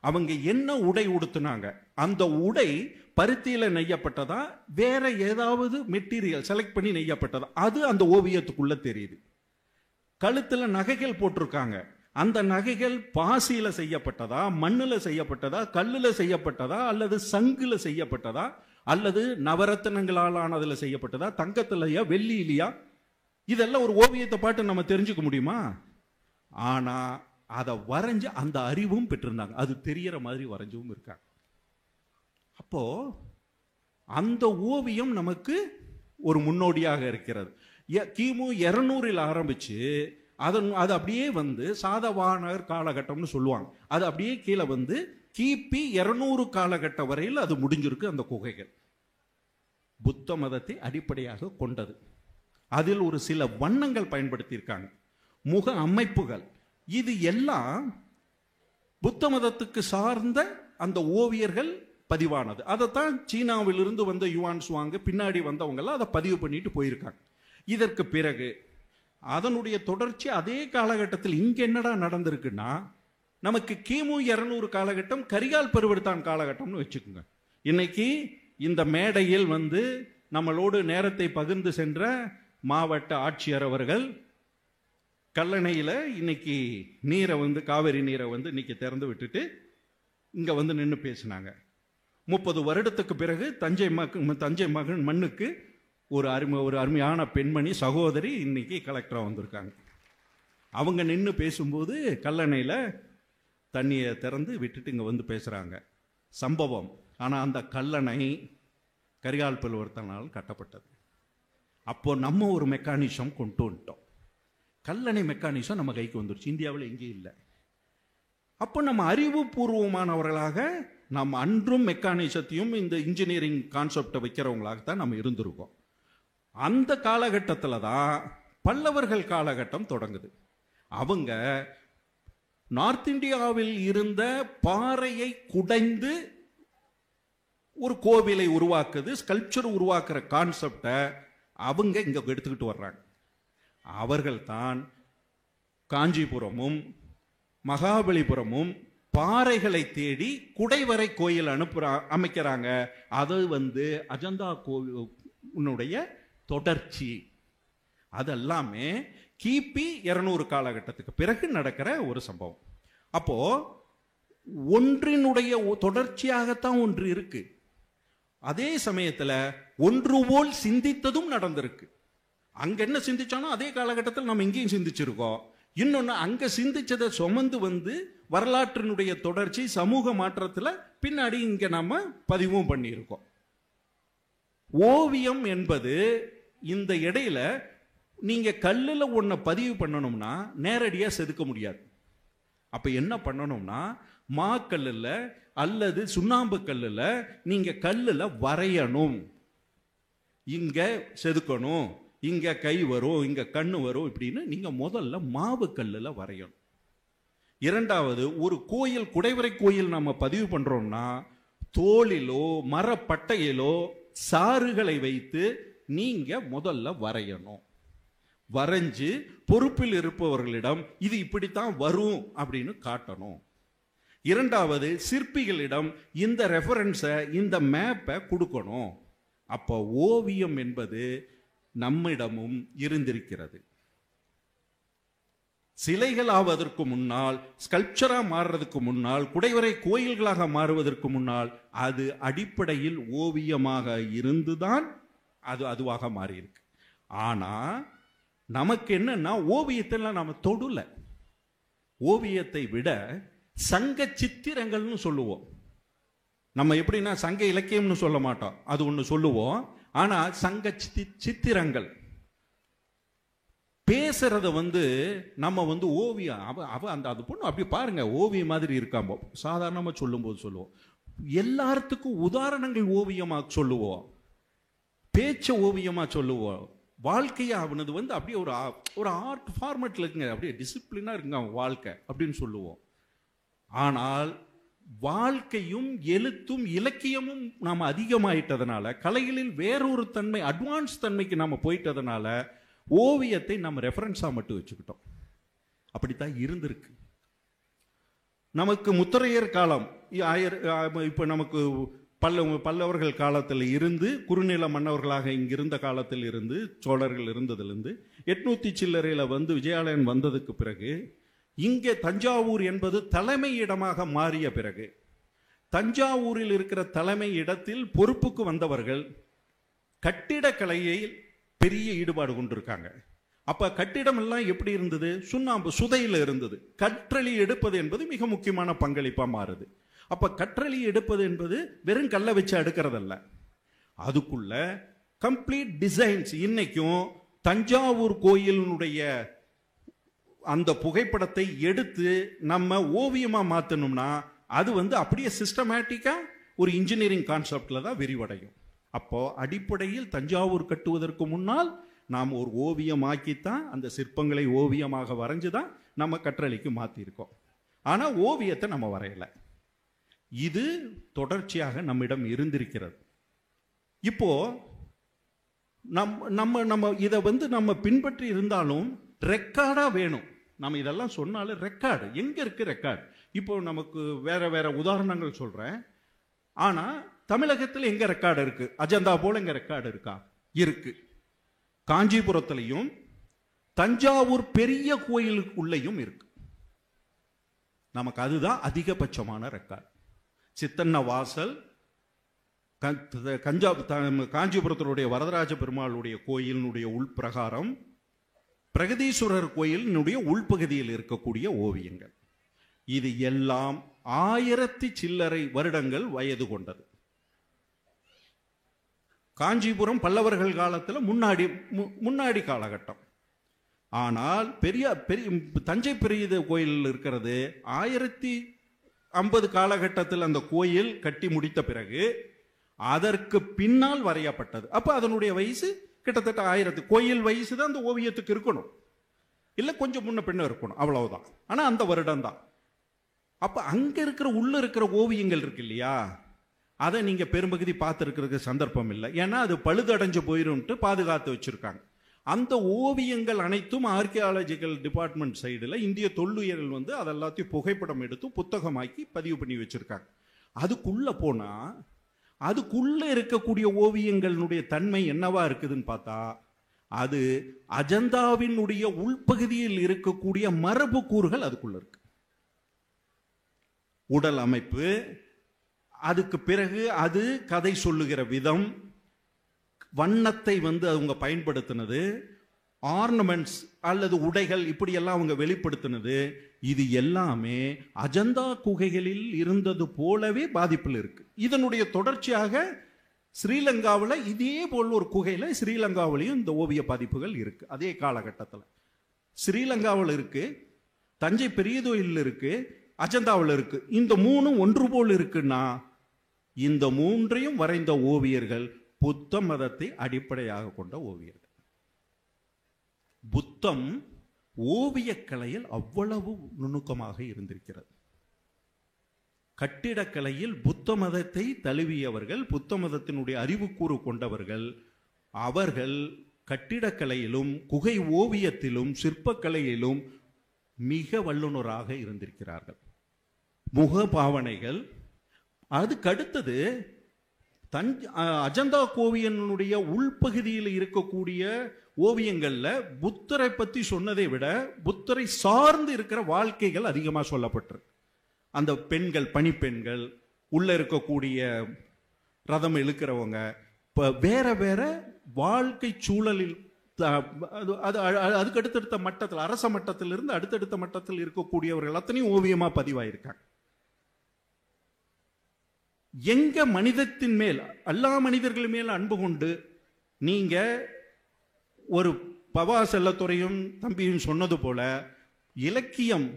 அவங்க என்ன உடை உடுத்துனாங்க, அந்த உடை பருத்தியில நெய்யப்பட்டதா வேற ஏதாவது மெட்டீரியல் செலக்ட் பண்ணி நெய்யப்பட்டதா, அது அந்த ஓவியத்துக்குள்ள தெரியுது. கழுத்துல நகைகள் போட்டிருக்காங்க, அந்த நகைகள் பாசியில செய்யப்பட்டதா, மண்ணுல செய்யப்பட்டதா, கல்லுல செய்யப்பட்டதா, அல்லது சங்குல செய்யப்பட்டதா, அல்லது நவரத்தனங்களாலானதுல செய்யப்பட்டதா, தங்கத்திலயா வெள்ளியிலையா? இதெல்லாம் ஒரு ஓவியத்தை பாட்டு நம்ம தெரிஞ்சுக்க முடியுமா? ஆனா அதை வரைஞ்சு அந்த அறிவும் பெற்றிருந்தாங்க, அது தெரியற மாதிரி வரைஞ்சவும் இருக்காங்க. அப்போ அந்த ஓவியம் நமக்கு ஒரு முன்னோடியாக இருக்கிறது. கிமு 200 ஆரம்பிச்சு அது அப்படியே வந்து சாதவானர் காலகட்டம்னு சொல்லுவாங்க, அது அப்படியே கீழே வந்து கிபி 200 காலகட்டம் வரையில் அது முடிஞ்சிருக்கு. அந்த குகைகள் புத்த மதத்தை அடிப்படையாக கொண்டது. அதில் ஒரு சில வண்ணங்கள் பயன்படுத்தியிருக்காங்க, முக அமைப்புகள், இது எல்லாம் புத்த மதத்துக்கு சார்ந்த அந்த ஓவியர்கள் பதிவானது. அதைத்தான் சீனாவிலிருந்து வந்த யுவான் சுவாங் பின்னாடி வந்தவங்க எல்லாம் அதை பதிவு பண்ணிட்டு போயிருக்காங்க. இதற்கு பிறகு அதனுடைய தொடர்ச்சி அதே காலகட்டத்தில் இங்க என்னடா நடந்திருக்குன்னா, நமக்கு கிமு 200 காலகட்டம் கரிகால் பெருவர்த்தான் காலகட்டம்னு வச்சுக்கோங்க. இன்னைக்கு இந்த மேடையில் வந்து நம்மளோடு நேரத்தை பகிர்ந்து சென்ற மாவட்ட ஆட்சியர் அவர்கள் கல்லணையில் இன்னைக்கு நீரை வந்து காவிரி நீரை வந்து இன்னைக்கு திறந்து விட்டுட்டு இங்க வந்து நின்று பேசினாங்க. 30 வருடத்துக்கு பிறகு தஞ்சை மகன் மண்ணுக்கு ஒரு அருமையான பெண்மணி சகோதரி இன்னைக்கு கலெக்டரா வந்திருக்காங்க. அவங்க நின்று பேசும்போது கல்லணையில் தண்ணியை திறந்து விட்டுட்டு இங்க வந்து பேசுறாங்க. சம்பவம். ஆனா அந்த கல்லணை கரிகால் பெருவர்த்தனால் கட்டப்பட்டது. அப்போ நம்ம ஒரு மெக்கானிசம் கொண்டு வந்துட்டோம். கல்லணை மெக்கானிசம் நம்ம கைக்கு வந்துருச்சு, இந்தியாவில் எங்கேயும் இல்லை. அப்போ நம்ம அறிவுபூர்வமானவர்களாக நம்ம அன்றும் மெக்கானிசத்தையும் இந்த இன்ஜினியரிங் கான்செப்டை வைக்கிறவங்களாகத்தான் நம்ம இருந்திருக்கோம். அந்த காலகட்டத்தில் தான் பல்லவர்கள் காலகட்டம் தொடங்குது. அவங்க நார்த் இந்தியாவில் இருந்த பாறையை குடைந்து ஒரு கோவிலை உருவாக்குது, ஸ்கல்ப்சர் உருவாக்குற கான்செப்டை அவங்க இங்க எடுத்துக்கிட்டு வர்றாங்க. அவர்கள் தான் காஞ்சிபுரமும் மகாபலிபுரமும் பாறைகளை தேடி குடைவரை கோயில் அமைக்கிறாங்க. அது வந்து அஜந்தா கோவிலுடைய தொடர்ச்சி. அதெல்லாமே கிபி 200 காலகட்டத்துக்கு பிறகு நடக்கிற ஒரு சம்பவம். அப்போ ஒன்றினுடைய தொடர்ச்சியாகத்தான் ஒன்று இருக்கு. அதே சமயத்தில் ஒன்று போல் சிந்தித்ததும் நடந்திருக்கு. அங்க என்ன சிந்திச்சானோ அதே காலகட்டத்தில் நம்ம இங்கேயும் சிந்திச்சிருக்கோம். இன்னொன்னு, அங்க சிந்திச்சதை சுமந்து வந்து வரலாற்றினுடைய தொடர்ச்சி சமூக மாற்றத்தில் பின்னாடி இங்க நாம பதிவும் பண்ணியிருக்கோம். ஓவியம் என்பது இந்த இடையில நீங்க கல்லுல ஒன்ன பதிவு பண்ணணும்னா நேரடியா செதுக்க முடியாது. அப்ப என்ன பண்ணணும்னா மாக்கல்லுல அல்லது சுண்ணாம்பு கல்லுல நீங்க கல்லுல வரையணும். இங்க செதுக்கணும், இங்க கை வரும், இங்க கண்ணு வரும் இப்படின்னு நீங்க முதல்ல மாவு கல்லுல வரையணும். இரண்டாவது, ஒரு கோயில், குடைவரை கோயில் நம்ம பதிவு பண்றோம்னா தோளிலோ மரப்பட்டையிலோ சாறுகளை வைத்து நீங்க முதல்ல வரையணும். வரைஞ்சு பொறுப்பில் இருப்பவர்களிடம் இது இப்படித்தான் வரும் அப்படின்னு காட்டணும். இரண்டாவது, சிற்பிகளிடம் இந்த ரெஃபரன்ஸை, இந்த மேப்பை கொடுக்கணும். அப்போ ஓவியம் என்பது நம்மிடமும் இருந்திருக்கிறது. சிலைகள் ஆவதற்கு முன்னால், ஸ்கல்ப்சரா மாறுறதுக்கு முன்னால், குடைவரை கோயில்களாக மாறுவதற்கு முன்னால் அது அடிப்படையில் ஓவியமாக இருந்துதான் அது அதுவாக மாறியிருக்கு. ஆனா நமக்கு என்னன்னா, ஓவியத்தெல்லாம் நாம தொடல. ஓவியத்தை விட சங்க சித்திரங்கள்னு சொல்லுவோம். நம்ம எப்படின்னா சங்க இலக்கியம்னு சொல்ல மாட்டோம், அது ஒன்று சொல்லுவோம். ஆனா சங்க சித்திரங்கள் பேசுறத நம்ம ஓவியம் அந்த அது பொண்ணு அப்படி பாருங்க ஓவியம் மாதிரி இருக்காம சாதாரணமா சொல்லும் போது சொல்லுவோம். எல்லாத்துக்கும் உதாரணங்கள் ஓவியமா சொல்லுவோம், பேச்ச ஓவியமா சொல்லுவோம். வாழ்க்கையா அவனது அப்படியே ஒரு ஆர்ட் ஃபார்மேட்ல இருக்குங்க, அப்படியே டிசிப்ளினா இருக்குங்க அவன் வாழ்க்கை அப்படின்னு சொல்லுவோம். ஆனால் வாழ்க்கையும் எழுத்தும் இலக்கியமும் நாம அதிகமாயிட்டதுனால, கலைகளில் வேறொரு தன்மை, அட்வான்ஸ் தன்மைக்கு நாம போயிட்டதுனால ஓவியத்தை நம்ம ரெஃபரன்ஸா மட்டும் வச்சுக்கிட்டோம். அப்படித்தான் இருந்திருக்கு. நமக்கு முத்தரையர் காலம், இப்ப நமக்கு பல்லவர்கள் காலத்தில் இருந்து, குறுநில மன்னவர்களாக இங்கிருந்த காலத்தில் இருந்து, சோழர்கள் இருந்ததிலிருந்து 800 சில்லறையில விஜயாலயன் வந்ததுக்கு பிறகு, இங்கே தஞ்சாவூர் என்பது தலைமை இடமாக மாறிய பிறகு, தஞ்சாவூரில் இருக்கிற தலைமை இடத்தில் பொறுப்புக்கு வந்தவர்கள் கட்டிடக்கலையை பெரிய ஈடுபாடு கொண்டிருக்காங்க. அப்ப கட்டிடம் எல்லாம் எப்படி இருந்தது? சுண்ணாம்பு சுதையில இருந்தது. கற்றளி எடுப்பது என்பது மிக முக்கியமான பங்களிப்பா மாறுது. அப்ப கற்றளி எடுப்பது என்பது வெறும் கல்லை வச்சு அடுக்கிறதல்ல, அதுக்குள்ள கம்ப்ளீட் டிசைன்ஸ். இன்னைக்கும் தஞ்சாவூர் கோயிலினுடைய அந்த புகைப்படத்தை எடுத்து நம்ம ஓவியமா மாத்தணும்னா அது அப்படியே சிஸ்டமேட்டிக்கா ஒரு இன்ஜினியரிங் கான்செப்ட்ல தான் விரிவடையும். அப்போ அடிப்படையில் தஞ்சாவூர் கட்டுவதற்கு முன்னால் நாம் ஒரு ஓவியமாக்கித்தான், அந்த சிற்பங்களை ஓவியமாக வரைஞ்சுதான் நம்ம கற்றளிக்கு மாத்திருக்கோம். ஆனா ஓவியத்தை நம்ம வரையல. இது தொடர்ச்சியாக நம்மிடம் இருந்திருக்கிறது. இப்போ நம்ம இதை நம்ம பின்பற்றி இருந்தாலும் ரெக்கார்டா வேணும். நம்ம இதெல்லாம் சொன்னாலும் ரெக்கார்டு எங்க இருக்கு? ரெக்கார்டு இப்போ நமக்கு வேற வேற உதாரணங்கள் சொல்றேன். ஆனா தமிழகத்தில் எங்க ரெக்கார்டு இருக்கு? அஜந்தா போல எங்க ரெக்கார்டு இருக்கா? இருக்கு. காஞ்சிபுரத்திலையும் தஞ்சாவூர் பெரிய கோயிலுக்குள்ளேயும் இருக்கு. நமக்கு அதுதான் அதிகபட்சமான ரெக்கார்டு. சித்தன்ன வாசல், காஞ்சிபுரத்தினுடைய வரதராஜ பெருமாளுடைய கோயிலினுடைய உள்பிரகாரம், பிரகதீஸ்வரர் கோயிலினுடைய உள்பகுதியில் இருக்கக்கூடிய ஓவியங்கள், இது எல்லாம் 1000 சில்லறை வருடங்கள் வயது கொண்டது. காஞ்சிபுரம் பல்லவர்கள் காலத்தில் முன்னாடி காலகட்டம். ஆனால் பெரிய தஞ்சை பெரிய கோயில் இருக்கிறது 1050 காலகட்டத்தில் அந்த கோயில் கட்டி முடித்த பிறகு அதற்கு பின்னால் வரையப்பட்டது. அப்ப அதனுடைய வயசு கிட்டத்தட்ட 1000. கோயில் வயசு தான் அந்த ஓவியத்துக்கு இருக்கணும், இல்ல கொஞ்சம் முன்ன பின்ன இருக்கணும், அவ்வளவுதான். ஆனா அந்த வருடம் தான். அப்ப அங்க இருக்கிற உள்ள இருக்கிற ஓவியங்கள் இருக்கு இல்லையா, அதை நீங்க பெரும்பகுதி பார்த்துருக்கிறதுக்கு சந்தர்ப்பம் இல்லை. ஏன்னா அது பழுதடைஞ்சு போயிரும்ட்டு பாதுகாத்து வச்சிருக்காங்க. அந்த ஓவியங்கள் அனைத்தும் ஆர்கியாலஜிக்கல் டிபார்ட்மெண்ட் சைடுல இந்திய தொல்லுயிர்கள் அதெல்லாத்தையும் புகைப்படம் எடுத்து புத்தகமாக்கி பதிவு பண்ணி வச்சிருக்காங்க. அதுக்குள்ள போனா அதுக்குள்ள இருக்கக்கூடிய ஓவியங்களுடைய தன்மை என்னவா இருக்குதுன்னு பார்த்தா, அது அஜந்தாவினுடைய உள்பகுதியில் இருக்கக்கூடிய மரபு கூறுகள் அதுக்குள்ள இருக்கு. உடல் அமைப்பு, அதுக்கு பிறகு அது கதை சொல்லுகிற விதம், வண்ணத்தை அவங்க பயன்படுத்தினது, ஆர்னமெண்ட்ஸ் அல்லது உடைகள் இப்படியெல்லாம் அவங்க வெளிப்படுத்தினது, இது எல்லாமே அஜந்தா குகைகளில் இருந்தது போலவே பாதிப்பில் இருக்கு. இதனுடைய தொடர்ச்சியாக ஸ்ரீலங்காவில் இதே போல் ஒரு குகையில ஸ்ரீலங்காவிலையும் இந்த ஓவிய பாதிப்புகள் இருக்கு. அதே காலகட்டத்தில் ஸ்ரீலங்காவில் இருக்கு, தஞ்சை பெரிய கோயில் இருக்கு, அஜந்தாவில் இருக்கு. இந்த மூணும் ஒன்று போல் இருக்குன்னா இந்த மூன்றையும் வரைந்த ஓவியர்கள் புத்த மதத்தை அடிப்படையாக கொண்ட ஓவியர்கள். புத்தம் ஓவியக்கலையில் அவ்வளவு நுணுக்கமாக இருந்திருக்கிறது. கட்டிடக்கலையில் புத்த மதத்தை தழுவியவர்கள், புத்த மதத்தினுடைய அறிவுக்கூறு கொண்டவர்கள், அவர்கள் கட்டிடக்கலையிலும் குகை ஓவியத்திலும் சிற்பக்கலையிலும் மிக வல்லுநராக இருந்திருக்கிறார்கள். முக பாவனைகள். அதுக்கடுத்தது அஜந்தா கோவிலினுடைய உள்பகுதியில் இருக்கக்கூடிய ஓவியங்கள்ல புத்தரை பத்தி சொன்னதை விட புத்தரை சார்ந்து இருக்கிற வாழ்க்கைகள் அதிகமாக சொல்லப்பட்டிருக்கு. அந்த பெண்கள், பணிப்பெண்கள், உள்ள இருக்கக்கூடிய ரதம் இழுக்கிறவங்க, வேற வேற வாழ்க்கை சூழலில் அதுக்கு அடுத்தடுத்த மட்டத்தில், அரச மட்டத்திலிருந்து அடுத்தடுத்த மட்டத்தில் இருக்கக்கூடியவர்கள் அத்தனையும் ஓவியமா பதிவாயிருக்காங்க. எங்க மனிதத்தின் மேல், எல்லா மனிதர்கள் மேல் அன்பு கொண்டு நீங்க ஒரு பவா செல்லத்துறையும் தம்பியும் சொன்னது போல இலக்கியம்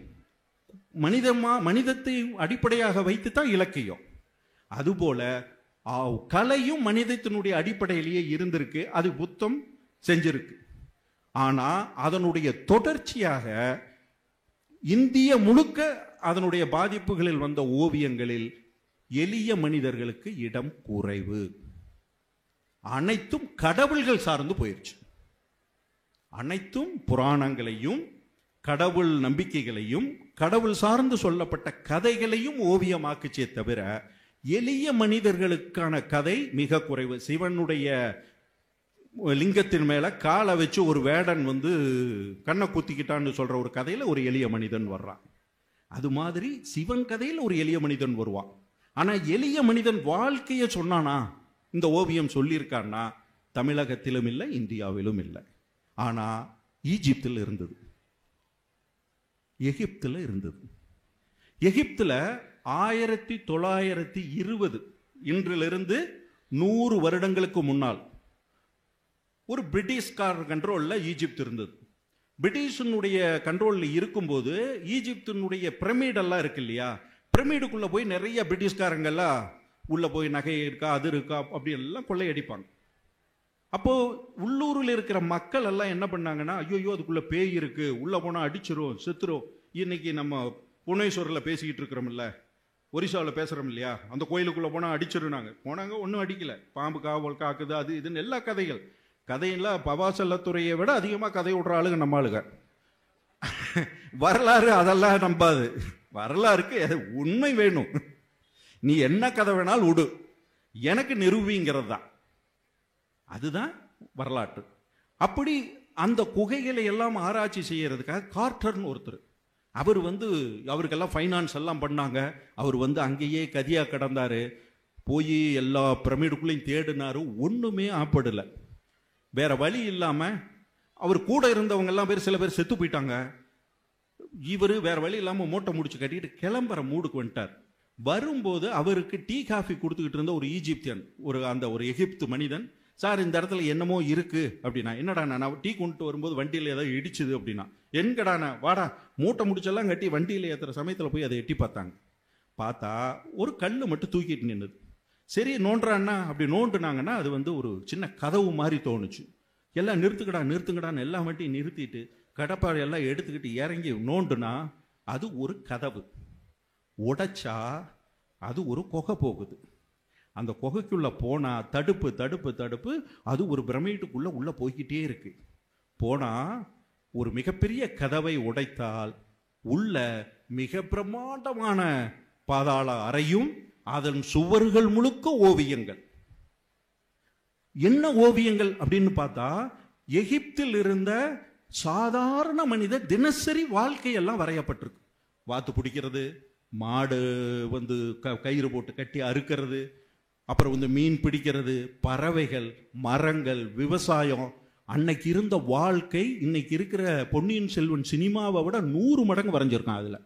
மனிதத்தை அடிப்படையாக வைத்துத்தான் இலக்கியம். அதுபோல கலையும் மனிதத்தினுடைய அடிப்படையிலேயே இருந்திருக்கு. அது புத்தம் செஞ்சிருக்கு. ஆனா அதனுடைய தொடர்ச்சியாக இந்திய முழுக்க அதனுடைய பாதிப்புகளில் வந்த ஓவியங்களில் எளிய மனிதர்களுக்கு இடம் குறைவு. அனைத்தும் கடவுள்கள் சார்ந்து போயிடுச்சு. அனைத்தும் புராணங்களையும் கடவுள் நம்பிக்கைகளையும் கடவுள் சார்ந்து சொல்லப்பட்ட கதைகளையும் ஓவியமாக்குச்சே தவிர எளிய மனிதர்களுக்கான கதை மிக குறைவு. சிவனுடைய லிங்கத்தின் மேல காலை வச்சு ஒரு வேடன் கண்ணை குத்திக்கிட்டான்னு சொல்ற ஒரு கதையில ஒரு எளிய மனிதன் வர்றான். அது மாதிரி சிவன் கதையில் ஒரு எளிய மனிதன் வருவான். ஆனா எளிய மனிதன் வாழ்க்கைய சொன்னானா இந்த ஓவியம் சொல்லியிருக்கான்னா தமிழகத்திலும் இல்லை, இந்தியாவிலும் இல்லை. ஆனா ஈஜிப்தில் இருந்தது, எகிப்தில் இருந்தது. எகிப்தில் 1920 இன்றிலிருந்து 100 வருடங்களுக்கு முன்னால் ஒரு பிரிட்டிஷ்காரர் கண்ட்ரோல்ல ஈஜிப்த் இருந்தது. பிரிட்டிஷனுடைய கண்ட்ரோல்ல இருக்கும்போது ஈஜிப்தினுடைய பிரமிடெல்லாம் இருக்கு இல்லையா, பிரமிடுக்குள்ள போய் நிறைய பிரிட்டிஷ்காரங்கெல்லாம் உள்ள போய் நகை இருக்கா அது இருக்கா அப்படி எல்லாம் கொள்ளையடிப்பாங்க. அப்போ உள்ளூரில் இருக்கிற மக்கள் எல்லாம் என்ன பண்ணாங்கன்னா, ஐயோ அதுக்குள்ள பேய் இருக்கு, உள்ள போனா அடிச்சிரும் செத்துரும். இன்னைக்கு நம்ம புவனேஸ்வரில் பேசிக்கிட்டு இருக்கிறோம்ல, ஒரிசாவில் பேசுறோம் இல்லையா, அந்த கோயிலுக்குள்ள போனா அடிச்சிருந்தாங்க. போனாங்க, ஒன்றும் அடிக்கல. பாம்பு காவல் காக்குது அது இதுன்னு எல்லா கதையெல்லாம் பவாசல்லத்துறையை விட அதிகமாக கதை விடுற ஆளுங்க நம்ம ஆளுங்க. வரலாறு அதெல்லாம் நம்பாது. வரலாறுக்கு உண்மை வேணும். நீ என்ன கதை வேணாலும் விடு, எனக்கு நிரூபிங்கிறது தான், அதுதான் வரலாற்று. அப்படி அந்த குகைகளை எல்லாம் ஆராய்ச்சி செய்யறதுக்காக கார்ட்டர்னு ஒருத்தர், அவர் அவருக்கெல்லாம் ஃபைனான்ஸ் எல்லாம் பண்ணாங்க. அவர் அங்கேயே கதியா கிடந்தாரு. போய் எல்லா பிரமிடுக்குள்ளையும் தேடினாரு, ஒண்ணுமே ஆப்படலை. வேற வழி இல்லாம அவர் கூட இருந்தவங்க எல்லாம் சில பேர் செத்து போயிட்டாங்க. இவர் வேற வழி இல்லாம மூட்டை முடிச்சு கட்டிட்டு கிளம்புற மூடுக்கு வந்துட்டார். வரும்போது அவருக்கு டீ காஃபி கொடுத்துக்கிட்டு இருந்த ஒரு ஈஜிப்தியன், ஒரு எகிப்து மனிதன், சார் இந்த இடத்துல என்னமோ இருக்கு அப்படின்னா, என்னடா நான் டீ கொண்டு வரும்போது வண்டியில் ஏதாவது இடிச்சுது அப்படின்னா, என்கடாண்ணா வாடா, மூட்டை முடிச்செல்லாம் கட்டி வண்டியில் ஏற்றுற சமயத்தில் போய் அதை எட்டி பார்த்தாங்க. பார்த்தா ஒரு கல் மட்டும் தூக்கிட்டு நின்றுது. சரி நோண்டுறான்னா, அப்படி நோண்டுனாங்கன்னா அது ஒரு சின்ன கதவு மாதிரி தோணுச்சு. எல்லாம் நிறுத்துங்கடான்னு எல்லா வண்டியும் நிறுத்திட்டு கடப்பாறை எல்லாம் எடுத்துக்கிட்டு இறங்கி நோண்டுனா அது ஒரு கதவு. உடைச்சா அது ஒரு குகை போகுது. அந்த குகைக்குள்ள போனா தடுப்பு அது ஒரு பிரமிடுக்குள்ள உள்ள போய்கிட்டே இருக்கு. போனா ஒரு மிகப்பெரிய கதவை உடைத்தால் உள்ள மிக பிரமாண்டமான பாதாள அறையும் அதன் சுவர்கள் முழுக்க ஓவியங்கள். என்ன ஓவியங்கள் அப்படின்னு பார்த்தா, எகிப்தில் இருந்த சாதாரண மனித தினசரி வாழ்க்கையெல்லாம் வரையப்பட்டிருக்கு. வாத்து பிடிக்கிறது, மாடு கயிறு போட்டு கட்டி அறுக்கிறது, அப்புறம் மீன் பிடிக்கிறது, பறவைகள், மரங்கள், விவசாயம். அன்னைக்கு இருந்த வாழ்க்கை இன்னைக்கு இருக்கிற பொன்னியின் செல்வன் சினிமாவை விட 100 மடங்கு வரைஞ்சிருக்கான். அதுல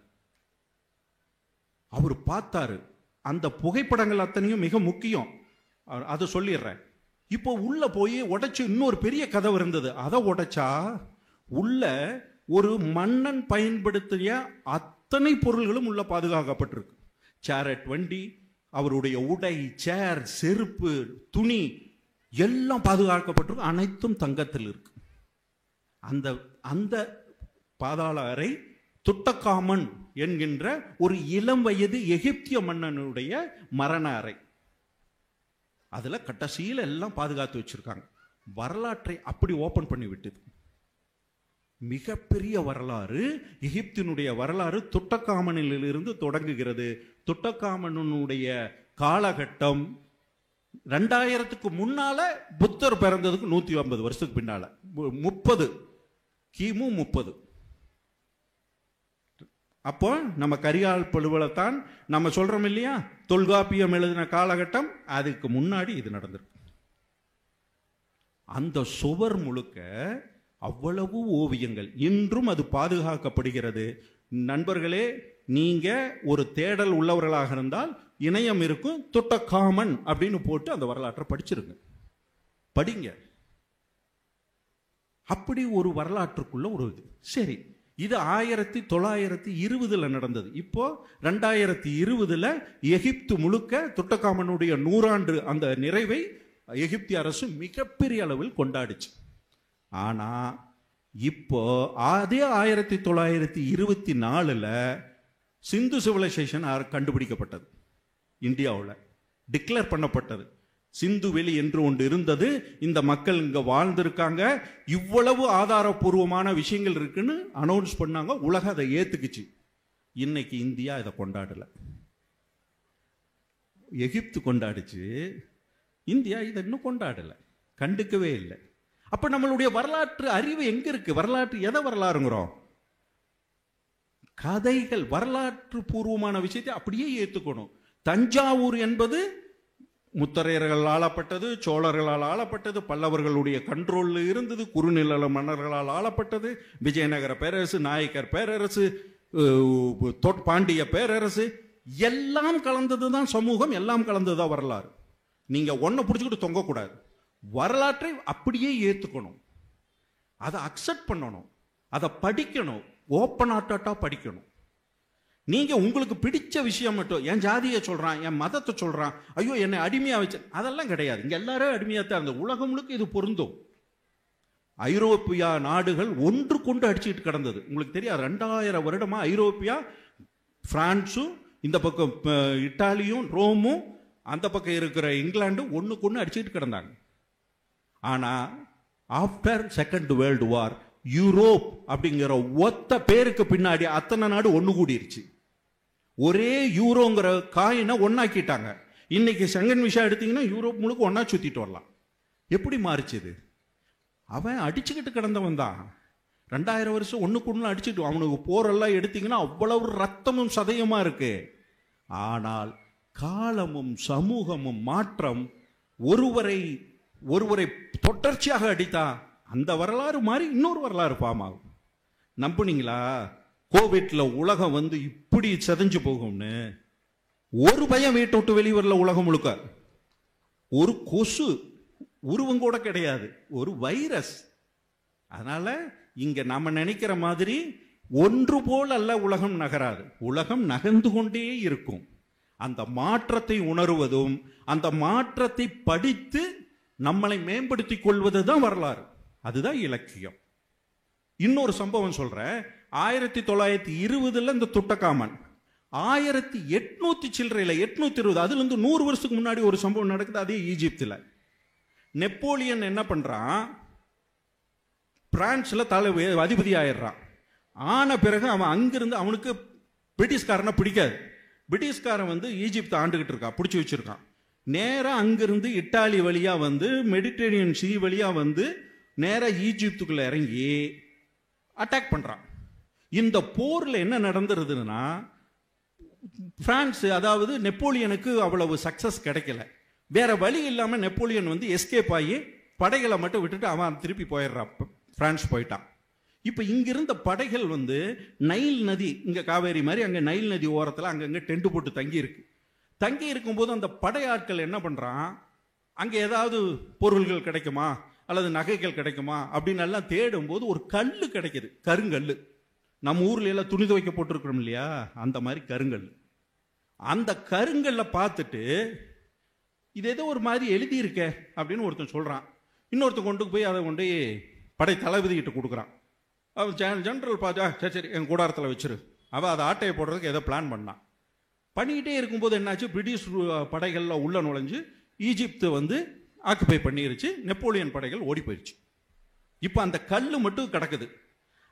அவர் பார்த்தாரு. அந்த புகைப்படங்கள் அத்தனையும் மிக முக்கியம், அதை சொல்லிடுறேன். இப்போ உள்ள போய் உடைச்சு இன்னொரு பெரிய கதவு இருந்தது. அதை உடைச்சா உள்ள ஒரு மன்னன் பயன்படுத்திய அத்தனை பொருள்களும் உள்ள பாதுகாக்கப்பட்டிருக்கு. சேரட் வண்டி, அவருடைய உடை, சேர், செருப்பு, துணி எல்லாம் பாதுகாக்கப்பட்டிருக்கு. அனைத்தும் தங்கத்தில் இருக்கு. அந்த அந்த பாதாள அறை துட்டகாமன் என்கின்ற ஒரு இளம் வயது எகிப்திய மன்னனுடைய மரண அறை. அதுல கடைசியில் எல்லாம் பாதுகாத்து வச்சிருக்காங்க. வரலாற்றை அப்படி ஓபன் பண்ணி விட்டது. மிகப்பெரிய வரலாறு, எகிப்தினுடைய வரலாறு துட்டகாமனில் இருந்து தொடங்குகிறது. துட்டகாமனுடைய காலகட்டம் 2000க்கு முன்னால, புத்தர் பிறந்ததுக்கு 150 வருஷத்துக்கு பின்னால, 30 கிமு 30. அப்போ நம்ம கரிகால் பழுவலைத்தான் நம்ம சொல்றோம் இல்லையா, தொல்காப்பியம் எழுதின காலகட்டம், அதுக்கு முன்னாடி இது நடந்திருக்கு. அந்த சுவர் முழுக்க அவ்வளவு ஓவியங்கள், இன்றும் அது பாதுகாக்கப்படுகிறது. நண்பர்களே, நீங்க ஒரு தேடல் உள்ளவர்களாக இருந்தால் இணையம் இருக்கும், துட்டகாமன் அப்படின்னு போட்டு அந்த வரலாற்றை படிச்சிருங்க, படிங்க. அப்படி ஒரு வரலாற்றுக்குள்ள ஒரு இது. சரி, இது 1920 நடந்தது. இப்போ 2020 எகிப்து முழுக்க துட்டகாமனுடைய 100 அந்த நிறைவை எகிப்திய அரசு மிகப்பெரிய அளவில் கொண்டாடிச்சு. ஆனா இப்போ அதே 1924 சிந்து சிவிலைசேஷன் கண்டுபிடிக்கப்பட்டது. இந்தியாவில் டிக்ளேர் பண்ணப்பட்டது. சிந்து வெளி என்று ஒன்று இருந்தது, இந்த மக்கள் இங்க வாழ்ந்திருக்காங்க, இவ்வளவு ஆதாரபூர்வமான விஷயங்கள் இருக்குன்னு அனௌன்ஸ் பண்ணாங்க. உலகம் அதை ஏத்துக்குச்சு. இன்னைக்கு இந்தியா இதை கொண்டாடல, எகிப்து கொண்டாடிச்சு, இந்தியா இதை இன்னும் கொண்டாடல, கண்டுக்கவே இல்லை. அப்ப நம்மளுடைய வரலாற்று அறிவு எங்க இருக்கு? வரலாற்று எதை வரலாறுங்கிறோம்? கதைகள், வரலாற்று பூர்வமான விஷயத்தை அப்படியே ஏத்துக்கணும். தஞ்சாவூர் என்பது முத்தரையர்கள் ஆளப்பட்டது, சோழர்களால் ஆளப்பட்டது, பல்லவர்களுடைய கண்ட்ரோல்ல இருந்தது, குறுநில மன்னர்களால் ஆளப்பட்டது, விஜயநகர பேரரசு, நாயக்கர் பேரரசு, பாண்டிய பேரரசு, எல்லாம் கலந்ததுதான் சமூகம், எல்லாம் கலந்ததுதான் வரலாறு. நீங்க ஒன்ன புடிச்சுக்கிட்டு தொங்கக்கூடாது. வரலாற்றை அப்படியே ஏத்துக்கணும், அதை அக்செப்ட் பண்ணணும், அதை படிக்கணும், ஓப்பன் ஹார்ட்டா படிக்கணும். நீங்க உங்களுக்கு பிடிச்ச விஷயம் மட்டும், என் ஜாதியை சொல்றான், என் மதத்தை சொல்றான், ஐயோ என்னை அடிமையா வச்சு, அதெல்லாம் கிடையாது. இங்க எல்லாரும் அடிமையாத்தான். அந்த உலகம் முழுக்க இது பொருந்தும். ஐரோப்பிய நாடுகள் ஒன்று கொண்டு அடிச்சுட்டு கிடந்தது. உங்களுக்கு தெரியாது, 2000 வருடமா ஐரோப்பியா, பிரான்ஸும், இந்த பக்கம் இட்டாலியும் ரோமும், அந்த பக்கம் இருக்கிற இங்கிலாண்டும் ஒண்ணுக்கு ஒன்று அடிச்சுட்டு கிடந்தாங்க. ஆனா after second world war Europe அப்படிங்கிற ஒத்த பேருக்கு பின்னாடி அத்தனை நாடு ஒண்ணு கூடிருச்சு. ஒரே யூரோங்கிற காயினை ஒன்னாக்கிட்டாங்க. இன்னைக்கு செங்கன் விஷயம் எடுத்தீங்கன்னா யூரோப் முழுக்க ஒன்னா சுத்திட்டு வரலாம். எப்படி மாறிச்சுது? அவன் அடிச்சுக்கிட்டு கிடந்தவன் தான். 2000 வருஷம் ஒண்ணுக்கு ஒண்ணு அடிச்சுட்டு, அவனுக்கு போரெல்லாம் எடுத்தீங்கன்னா அவ்வளவு ரத்தமும் சதயமா இருக்கு. ஆனால் காலமும் சமூகமும் மாற்றம், ஒருவரை தொடர்ச்சியாக அடித்தா அந்த வரலாறு மாறி இன்னொரு வரலாறு ஃபார்ம் ஆகும். நம்புனீங்களா கோவிட்ல உலகம் இப்படி செதஞ்சு போகும்னு? ஒரு பையன் வீட்டை விட்டு வெளியே வரல. உலகம் முழுக்க ஒரு கொசு உருவம் கூட கிடையாது, ஒரு வைரஸ். அதனால இங்க நாம நினைக்கிற மாதிரி ஒன்று போல் அல்ல உலகம் நகராது. உலகம் நகர்ந்து கொண்டே இருக்கும். அந்த மாற்றத்தை உணர்வதும் அந்த மாற்றத்தை படித்து நம்மளை மேம்படுத்திக் கொள்வதுதான் வரலாறு, அதுதான் இலக்கியம். இன்னொரு சம்பவம் சொல்றேன். 1920 இந்த துட்டகாமன், 1800 சில்லறையில 820, அதுல இருந்து 100 வருஷத்துக்கு முன்னாடி ஒரு சம்பவம் நடக்குது. அதே ஈஜிப்துல நெப்போலியன் என்ன பண்றான், பிரான்ஸ்ல அதிபதி ஆயிடுறான். ஆன பிறகு அவன் அங்கிருந்து, அவனுக்கு பிரிட்டிஷ்காரனை பிடிக்காது. பிரிட்டிஷ்காரன் ஈஜிப்தை ஆண்டுகிட்டு இருக்கா, பிடிச்சி வச்சிருக்கான். நேரா அங்கிருந்து இட்டாலி வழியா மெடிட்டரேனியன் சி வழியா நேரா ஈஜிப்துக்குள்ள இறங்கி அட்டாக் பண்றான். இந்த போர்ல என்ன நடந்துருதுன்னா, பிரான்ஸ், அதாவது நெப்போலியனுக்கு அவ்வளவு சக்சஸ் கிடைக்கல. வேற வழி இல்லாம நெப்போலியன் எஸ்கேப் ஆகி படைகளை மட்டும் விட்டுட்டு அவன் திருப்பி போயிடுறான், பிரான்ஸ் போயிட்டான். இப்ப இங்கிருந்த படைகள் நைல் நதி, இங்க காவேரி மாதிரி அங்க நைல் நதி ஓரத்துல அங்கங்க டென்ட் போட்டு தங்கி இருக்கு. தங்கி இருக்கும்போது அந்த படையாட்கள் என்ன பண்றான், அங்க ஏதாவது பொருள்கள் கிடைக்குமா அல்லது நகைகள் கிடைக்குமா அப்படின்னு எல்லாம் தேடும் போது ஒரு கல்லு கிடைக்குது, கருங்கல்லு. நம்ம ஊர்ல எல்லாம் துணி துவைக்க போட்டிருக்கிறோம் இல்லையா, அந்த மாதிரி கருங்கல். அந்த கருங்கல்ல பார்த்துட்டு இது ஏதோ ஒரு மாதிரி எழுதி இருக்க அப்படின்னு ஒருத்தன் சொல்றான். இன்னொருத்தன் கொண்டு போய் அதை கொண்டு படை தளபதி கிட்ட கொடுக்குறான். அவன் ஜெனரல் பார்த்தா சரி சரி என் கூடாரத்தில் வச்சிரு. அவன் அதை ஆட்டையை போடுறதுக்கு ஏதோ பிளான் பண்ணான். பண்ணிக்கிட்டே இருக்கும்போது என்னாச்சு, பிரிட்டிஷ் படைகளில் உள்ள நுழைஞ்சு ஈஜிப்து ஆக்குபை பண்ணிருச்சு. நெப்போலியன் படைகள் ஓடி போயிடுச்சு. இப்போ அந்த கல் மட்டும் கிடக்குது.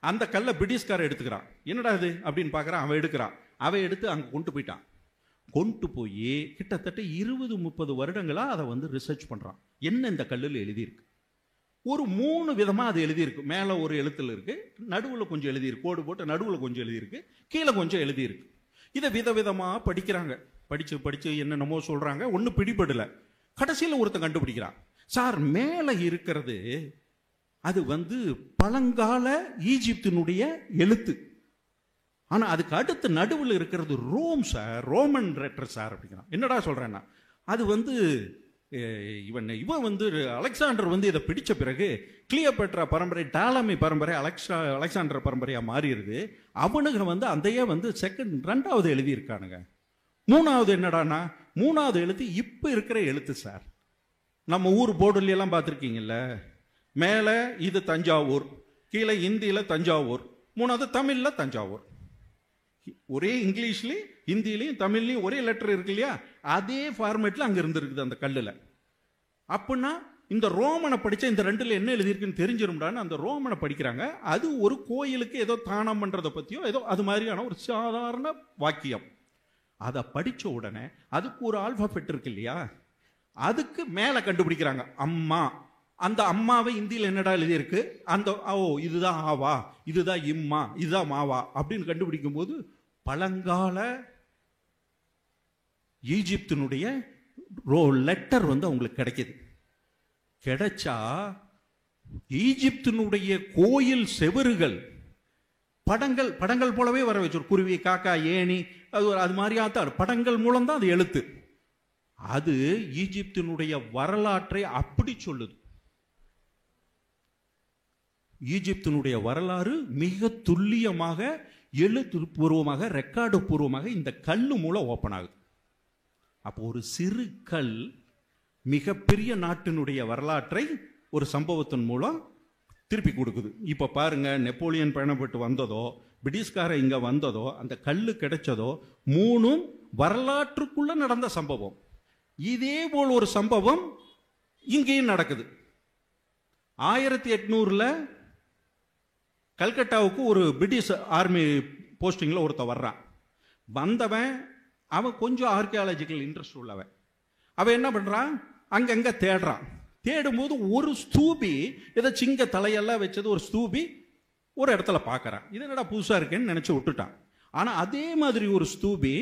அந்த கல்லை பிரிட்டிஷ்காரன் எடுத்துக்கிறான். என்னடா இது அப்படின்னு பார்க்குறான். அவன் எடுக்கிறான். அவன் எடுத்து அங்கே கொண்டு போயிட்டான். கொண்டு போய் கிட்டத்தட்ட 20-30 வருடங்களாக அதை ரிசர்ச் பண்ணுறான். என்ன இந்த கல்லில் எழுதியிருக்கு. ஒரு 3 விதமாக அது எழுதியிருக்கு. மேலே ஒரு எழுத்தில் இருக்கு, நடுவில் கொஞ்சம் எழுதியிருக்கு, கோடு போட்டு நடுவில் கொஞ்சம் எழுதியிருக்கு, கீழே கொஞ்சம் எழுதியிருக்கு. இதை விதவிதமாக படிக்கிறாங்க. படித்து என்னென்னமோ சொல்கிறாங்க. ஒன்றும் பிடிபடலை. கடைசியில் ஒருத்தன் கண்டுபிடிக்கிறான். சார் மேலே இருக்கிறது அது பழங்கால ஈஜிப்தினுடைய எழுத்து. ஆனால் அதுக்கு அடுத்து நடுவில் இருக்கிறது Rome sir, Roman letter sir அப்படிங்கிறான். என்னடா சொல்கிறேன்னா, அது இவன் அலெக்சாண்டர் இதை பிடிச்ச பிறகு கிளியோபேட்ரா பரம்பரை, டாலமி பரம்பரை, அலெக்சாண்டர் பரம்பரையாக மாறிடுது. அவனுங்க அதையே ரெண்டாவது எழுதியிருக்கானுங்க. மூணாவது என்னடானா, மூணாவது எழுத்து இப்போ இருக்கிற எழுத்து சார். நம்ம ஊர் போர்டுலாம் பார்த்துருக்கீங்கல்ல, மேலே இது தஞ்சாவூர், கீழே ஹிந்தியில் தஞ்சாவூர், மூணாவது தமிழில் தஞ்சாவூர். ஒரே இங்கிலீஷ்லையும் ஹிந்திலையும் தமிழ்லையும் ஒரே லெட்டர் இருக்கு இல்லையா, அதே ஃபார்மேட்டில் அங்கே இருந்துருக்குது அந்த கல்லில். அப்படின்னா இந்த ரோமனை படித்த இந்த ரெண்டில் என்ன எழுதியிருக்குன்னு தெரிஞ்சிரும்டான்னு அந்த ரோமனை படிக்கிறாங்க. அது ஒரு கோயிலுக்கு ஏதோ தானம் பண்ணுறதை பற்றியோ ஏதோ அது மாதிரியான ஒரு சாதாரண வாக்கியம். அதை படித்த உடனே அதுக்கு ஒரு ஆல்பாபெட் இருக்கு இல்லையா, அதுக்கு மேலே கண்டுபிடிக்கிறாங்க அம்மா. அந்த அம்மாவை இந்தியில் என்னடா எழுதியிருக்கு, அந்த இதுதான் ஆவா, இதுதான் இம்மா, இதுதான் மாவா அப்படின்னு கண்டுபிடிக்கும் போது பழங்கால ஈஜிப்தினுடைய லெட்டர் அவங்களுக்கு கிடைக்குது. கிடைச்சா ஈஜிப்தினுடைய கோயில் செவறுகள் படங்கள் போலவே வர வச்சு, குருவி, காக்கா, ஏணி, அது மாதிரியாத்தான் படங்கள் மூலம் தான் அது எழுத்து. அது ஈஜிப்தினுடைய வரலாற்றை அப்படி சொல்லுது. ஈஜிப்தினுடைய வரலாறு மிக துல்லியமாக, எழுத்துப்பூர்வமாக, ரெக்கார்டு பூர்வமாக இந்த கல்லு மூலம் ஓப்பன் ஆகுது. அப்போ ஒரு சிறு கல் மிகப்பெரிய நாட்டினுடைய வரலாற்றை ஒரு சம்பவத்தின் மூலம் திருப்பி கொடுக்குது. இப்போ பாருங்க, நெப்போலியன் பயணப்பட்டு வந்ததோ, பிரிட்டிஷ்கார இங்க வந்ததோ, அந்த கல்லு கிடைச்சதோ, மூணும் வரலாற்றுக்குள்ள நடந்த சம்பவம். இதே போல் ஒரு சம்பவம் இங்கேயும் நடக்குது. 1800 கல்கட்டாவுக்கு ஒரு பிரிட்டிஷ் ஆர்மி போஸ்டிங்கில் ஒருத்தன் வர்றான். வந்தவன் அவன் கொஞ்சம் ஆர்கியாலஜிக்கல் இன்ட்ரெஸ்ட் உள்ளவன். அவன் என்ன பண்ணுறான், அங்கங்கே தேடுறான். தேடும்போது ஒரு ஸ்தூபி, ஏதோ சிங்க தலையெல்லாம் வச்சது ஒரு ஸ்தூபி ஒரு இடத்துல பார்க்குறான். இது என்னடா புதுசாக இருக்கேன்னு நினச்சி விட்டுட்டான். ஆனால் அதே மாதிரி ஒரு ஸ்தூபி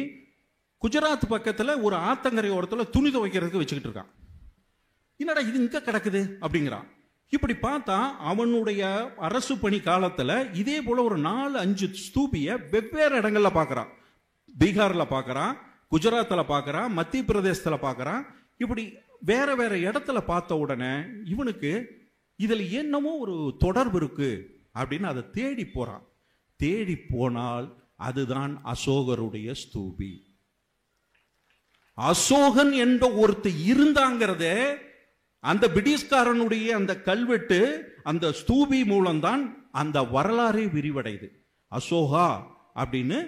குஜராத் பக்கத்தில் ஒரு ஆத்தங்கரை ஓரத்தில் துணி துவைக்கிறதுக்கு வச்சுக்கிட்டு இருக்கான். என்னடா இது இங்கே கிடக்குது அப்படிங்கிறான். இப்படி பார்த்தா அவனுடைய அரசு பணி காலத்தில் இதே போல ஒரு 4-5 ஸ்தூபியை வெவ்வேறு இடங்கள்ல பார்க்குறான். பீகாரில் பார்க்குறான், குஜராத்தில் பார்க்குறான், மத்திய பிரதேசத்தில் பார்க்குறான். இப்படி வேற வேற இடத்துல பார்த்த உடனே இவனுக்கு இதில் என்னமோ ஒரு தொடர்பு இருக்கு அப்படின்னு அதை தேடி போறான். தேடி போனால் அதுதான் அசோகருடைய ஸ்தூபி. அசோகன் என்ற ஒருத்தர் இருந்தாங்கிறத அந்த பிரிட்டிஷ்காரனுடைய அந்த கல்வெட்டு, அந்த ஸ்தூபி மூலம்தான் அந்த வரலாறே விரிவடைது. அசோகா அப்படின்னு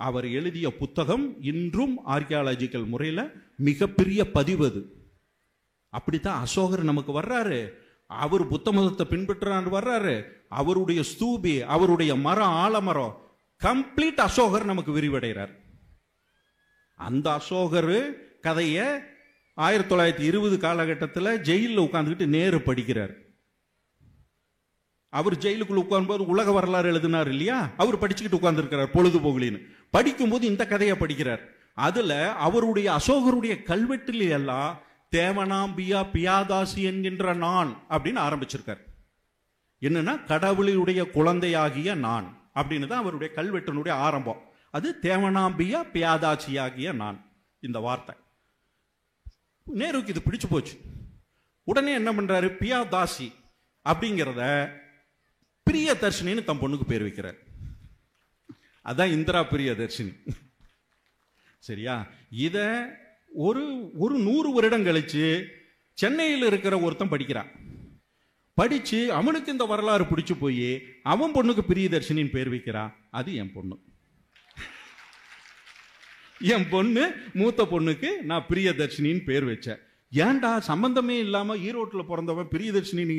அவர் எழுதிய புத்தகம் இன்றும் ஆர்கியாலஜிக்கல் முறையில் மிகப்பெரிய பதிவு. அது அப்படித்தான் அசோகர் நமக்கு வர்றாரு. அவர் புத்த மதத்தை பின்பற்றான்னு வர்றாரு. அவருடைய ஸ்தூபி, அவருடைய மரம், ஆலமரம், கம்ப்ளீட் அசோகர் நமக்கு விரிவடைகிறார். அந்த அசோகர் கதையை 1920 காலகட்டத்தில் ஜெயிலில் உட்கார்ந்துக்கிட்டு நேரு படிக்கிறார். அவர் ஜெயிலுக்குள்ள உட்காரும்போது உலக வரலாறு எழுதினார் இல்லையா, அவர் படிச்சுக்கிட்டு உட்கார்ந்துருக்கிறார் பொழுதுபோகலின்னு. படிக்கும்போது இந்த கதையை படிக்கிறார். அதுல அவருடைய அசோகருடைய கல்வெட்டில் எல்லாம் தேவனாம்பியா பியாதாசி என்கின்ற நான் அப்படின்னு ஆரம்பிச்சிருக்கார். என்னன்னா கடவுளுடைய குழந்தையாகிய நான் அப்படின்னு தான் அவருடைய கல்வெட்டினுடைய ஆரம்பம். அது தேவனாம்பியா பியாதாசி ஆகிய நான் இந்த வார்த்தை. நேருக்கு இது பிடிச்சு போச்சு. உடனே என்ன பண்றாரு, பியாதாசி அப்படிங்கிறத பிரிய தர்ஷினின்னு தம் பொண்ணுக்கு பேர் வைக்கிறார். அதான் இந்திரா பிரியதர்ஷினி. சரியா? இத ஒரு 100 வருடம் கழிச்சு சென்னையில் இருக்கிற ஒருத்தன் படிக்கிறான். படிச்சு அவனுக்கு இந்த வரலாறு பிடிச்சு போய் அவன் பொண்ணுக்கு பிரியதர்ஷினின்னு பேர் வைக்கிறான். அது என் பொண்ணு. என் பொண்ணு மூத்த பொண்ணுக்கு நான் பிரியதர்ஷினின்னு பேர் வச்சேன். ஏன்டா சம்பந்தமே இல்லாம ஈரோட்டில் பிறந்தவன் பிரியதர்ஷினி நீ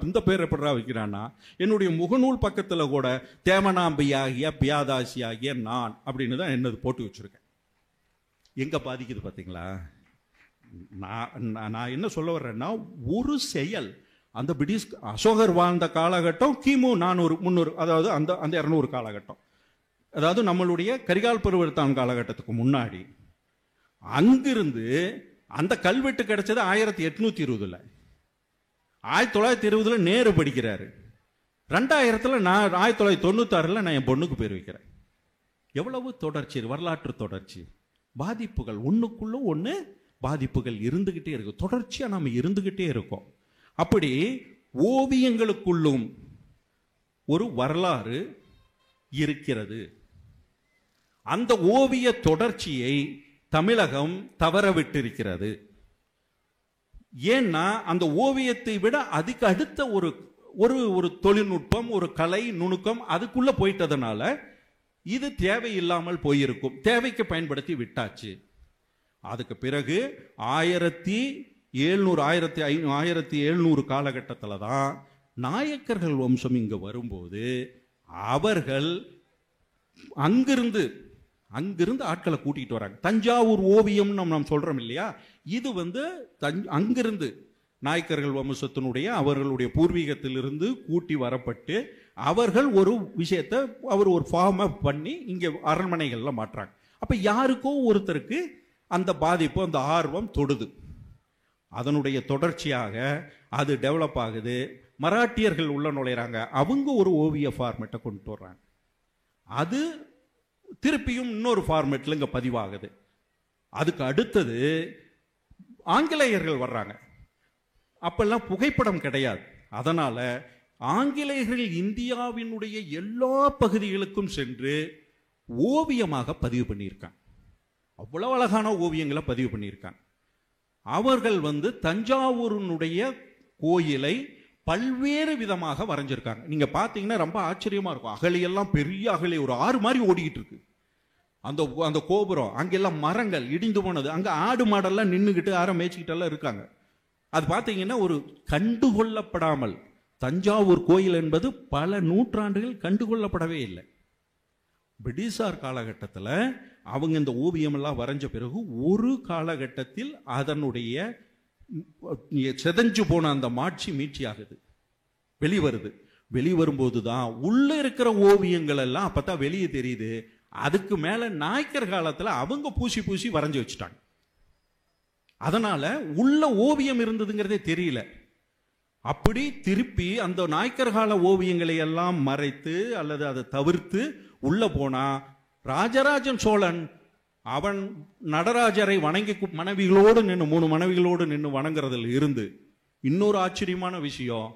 இந்த பேர் எப்படா வைக்கிறான்னா, என்னுடைய முகநூல் பக்கத்துல கூட தேமனாம்பியாகிய பியாதாசி ஆகிய நான் அப்படின்னு தான் என்னது போட்டு வச்சிருக்கேன். எங்க பாதிக்குது பாத்தீங்களா? நான் என்ன சொல்ல வர்றேன்னா, ஒரு செயல் அந்த பிரிட்டிஷ் அசோகர் வாழ்ந்த காலகட்டம் கிமு 400 300, அதாவது அந்த 200 காலகட்டம், அதாவது நம்மளுடைய கரிகால் பருவத்தான் காலகட்டத்துக்கு முன்னாடி. அங்கிருந்து அந்த கல்வெட்டு கிடைச்சது 1820. 1920 நேரு படிக்கிறாரு. 2000 நான் 1996 நான் என் பொண்ணுக்கு பேர் வைக்கிறேன். எவ்வளவு தொடர்ச்சி, வரலாற்று தொடர்ச்சி. பாதிப்புகள் ஒண்ணுக்குள்ள ஒண்ணு பாதிப்புகள் இருந்துகிட்டே இருக்கு. தொடர்ச்சியா நாம இருந்துகிட்டே இருக்கோம். அப்படி ஓவியங்களுக்குள்ளும் ஒரு வரலாறு இருக்கிறது. அந்த ஓவிய தொடர்ச்சியை தமிழகம் தவறவிட்டிருக்கிறது. ஏன்னா அந்த ஓவியத்தை விட அதுக்கு அடுத்த ஒரு ஒரு தொழில்நுட்பம், ஒரு கலை நுணுக்கம் அதுக்குள்ள போயிட்டதுனால இது தேவையில்லாமல் போயிருக்கும். தேவைக்கு பயன்படுத்தி விட்டாச்சு. அதுக்கு பிறகு 1700 காலகட்டத்தில் தான் நாயக்கர்கள் வம்சம் இங்க வரும்போது அவர்கள் அங்கிருந்து ஆட்களை கூட்டிட்டு வராங்க. தஞ்சாவூர் ஓவியம் நாம் சொல்றோம் இல்லையா, இது அங்கிருந்து நாயக்கர்கள் வம்சத்தினுடைய அவர்களுடைய பூர்வீகத்திலிருந்து கூட்டி வரப்பட்டு அவர்கள் ஒரு விஷயத்தை ஒரு ஃபார்மை பண்ணி இங்க அரண்மனைகள்ல மாற்றாங்க. அப்ப யாருக்கோ ஒருத்தருக்கு அந்த பாதிப்பு, அந்த ஆர்வம் தொடுது. அதனுடைய தொடர்ச்சியாக அது டெவலப் ஆகுது. மராட்டியர்கள் உள்ள நுழைறாங்க. அவங்க ஒரு ஓவிய ஃபார்மேட்டை கொண்டு வர்றாங்க. அது திருப்பியும் இன்னொரு ஃபார்மேட்ல இங்க பதிவாகுது. அதுக்கு அடுத்தது ஆங்கிலேயர்கள் வர்றாங்க. அப்பெல்லாம் புகைப்படம் கிடையாது. அதனால ஆங்கிலேயர்கள் இந்தியாவினுடைய எல்லா பகுதிகளுக்கும் சென்று ஓவியமாக பதிவு பண்ணியிருக்காங்க. அவ்வளவு அழகான ஓவியங்களை பதிவு பண்ணியிருக்காங்க. அவர்கள் தஞ்சாவூரினுடைய கோயிலை பல்வேறு விதமாக வரைஞ்சிருக்காங்க. நீங்க பாத்தீங்கன்னா ரொம்ப ஆச்சரியமா இருக்கும். அகழியெல்லாம் பெரிய அகழி, ஒரு ஆறு மாதிரி ஓடிக்கிட்டு இருக்கு. அந்த கோபுரம் அங்கெல்லாம் மரங்கள் இடிந்து போனது. அங்க ஆடு மாடெல்லாம் நின்றுகிட்டு மேய்ச்சிக்கிட்டு எல்லாம் இருக்காங்க. அது பாத்தீங்கன்னா ஒரு கண்டுகொள்ளப்படாமல், தஞ்சாவூர் கோயில் என்பது பல நூற்றாண்டுகள் கண்டுகொள்ளப்படவே இல்லை. பிரிட்டிஷார் காலகட்டத்தில் அவங்க இந்த ஓவியம் எல்லாம் வரைஞ்ச பிறகு ஒரு காலகட்டத்தில் அதனுடைய செதஞ்சு போன அந்த மாட்சி மீட்சியாகுது, வெளிவருது. வெளிவரும்போது தான் உள்ள இருக்கிற ஓவியங்கள் எல்லாம் அப்பதான் வெளியே தெரியுது. அதுக்கு மேல நாயக்கர் காலத்துல அவங்க பூசி பூசி வரைஞ்சு வச்சுட்டாங்க. அதனால உள்ள ஓவியம் இருந்ததுங்கிறதே தெரியல. அப்படி திருப்பி அந்த நாயக்கர் கால ஓவியங்களை எல்லாம் மறைத்து அல்லது அதை தவிர்த்து உள்ள போனா ராஜராஜன் சோழன் அவன் நடராஜரை வணங்கி மனைவிகளோடு நின்று 3 மனைவிகளோடு நின்று வணங்குறதுல இருந்து இன்னொரு ஆச்சரியமான விஷயம்,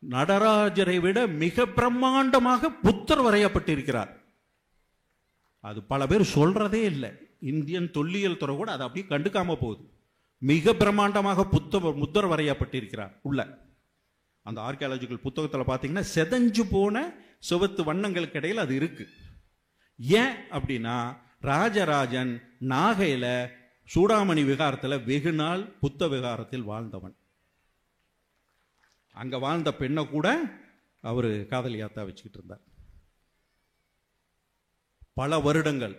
நடராஜரை விட மிக பிரம்மாண்டமாக புத்தர் வரையப்பட்டிருக்கிறார். அது பல பேர் சொல்றதே இல்லை. இந்தியன் தொல்லியல் துறை கூட அதை அப்படியே கண்டுக்காம போகுது. மிக பிரம்மாண்டமாக புத்தர் வரையப்பட்டிருக்கிறார் உள்ள. அந்த ஆர்கியாலஜிக்கல் புத்தகத்தில் பார்த்தீங்கன்னா செதஞ்சு போன சுவத்து வண்ணங்களுக்கு இடையில் அது இருக்கு. ஏன் அப்படின்னா ராஜராஜன் நாகையில சூடாமணி விகாரத்தில் வெகு நாள் புத்த விகாரத்தில் வாழ்ந்தவன். அங்க வாழ்ந்த பெண்ணை கூட அவரு காதலியாத்தா வச்சுக்கிட்டு இருந்தார். பல வருடங்கள்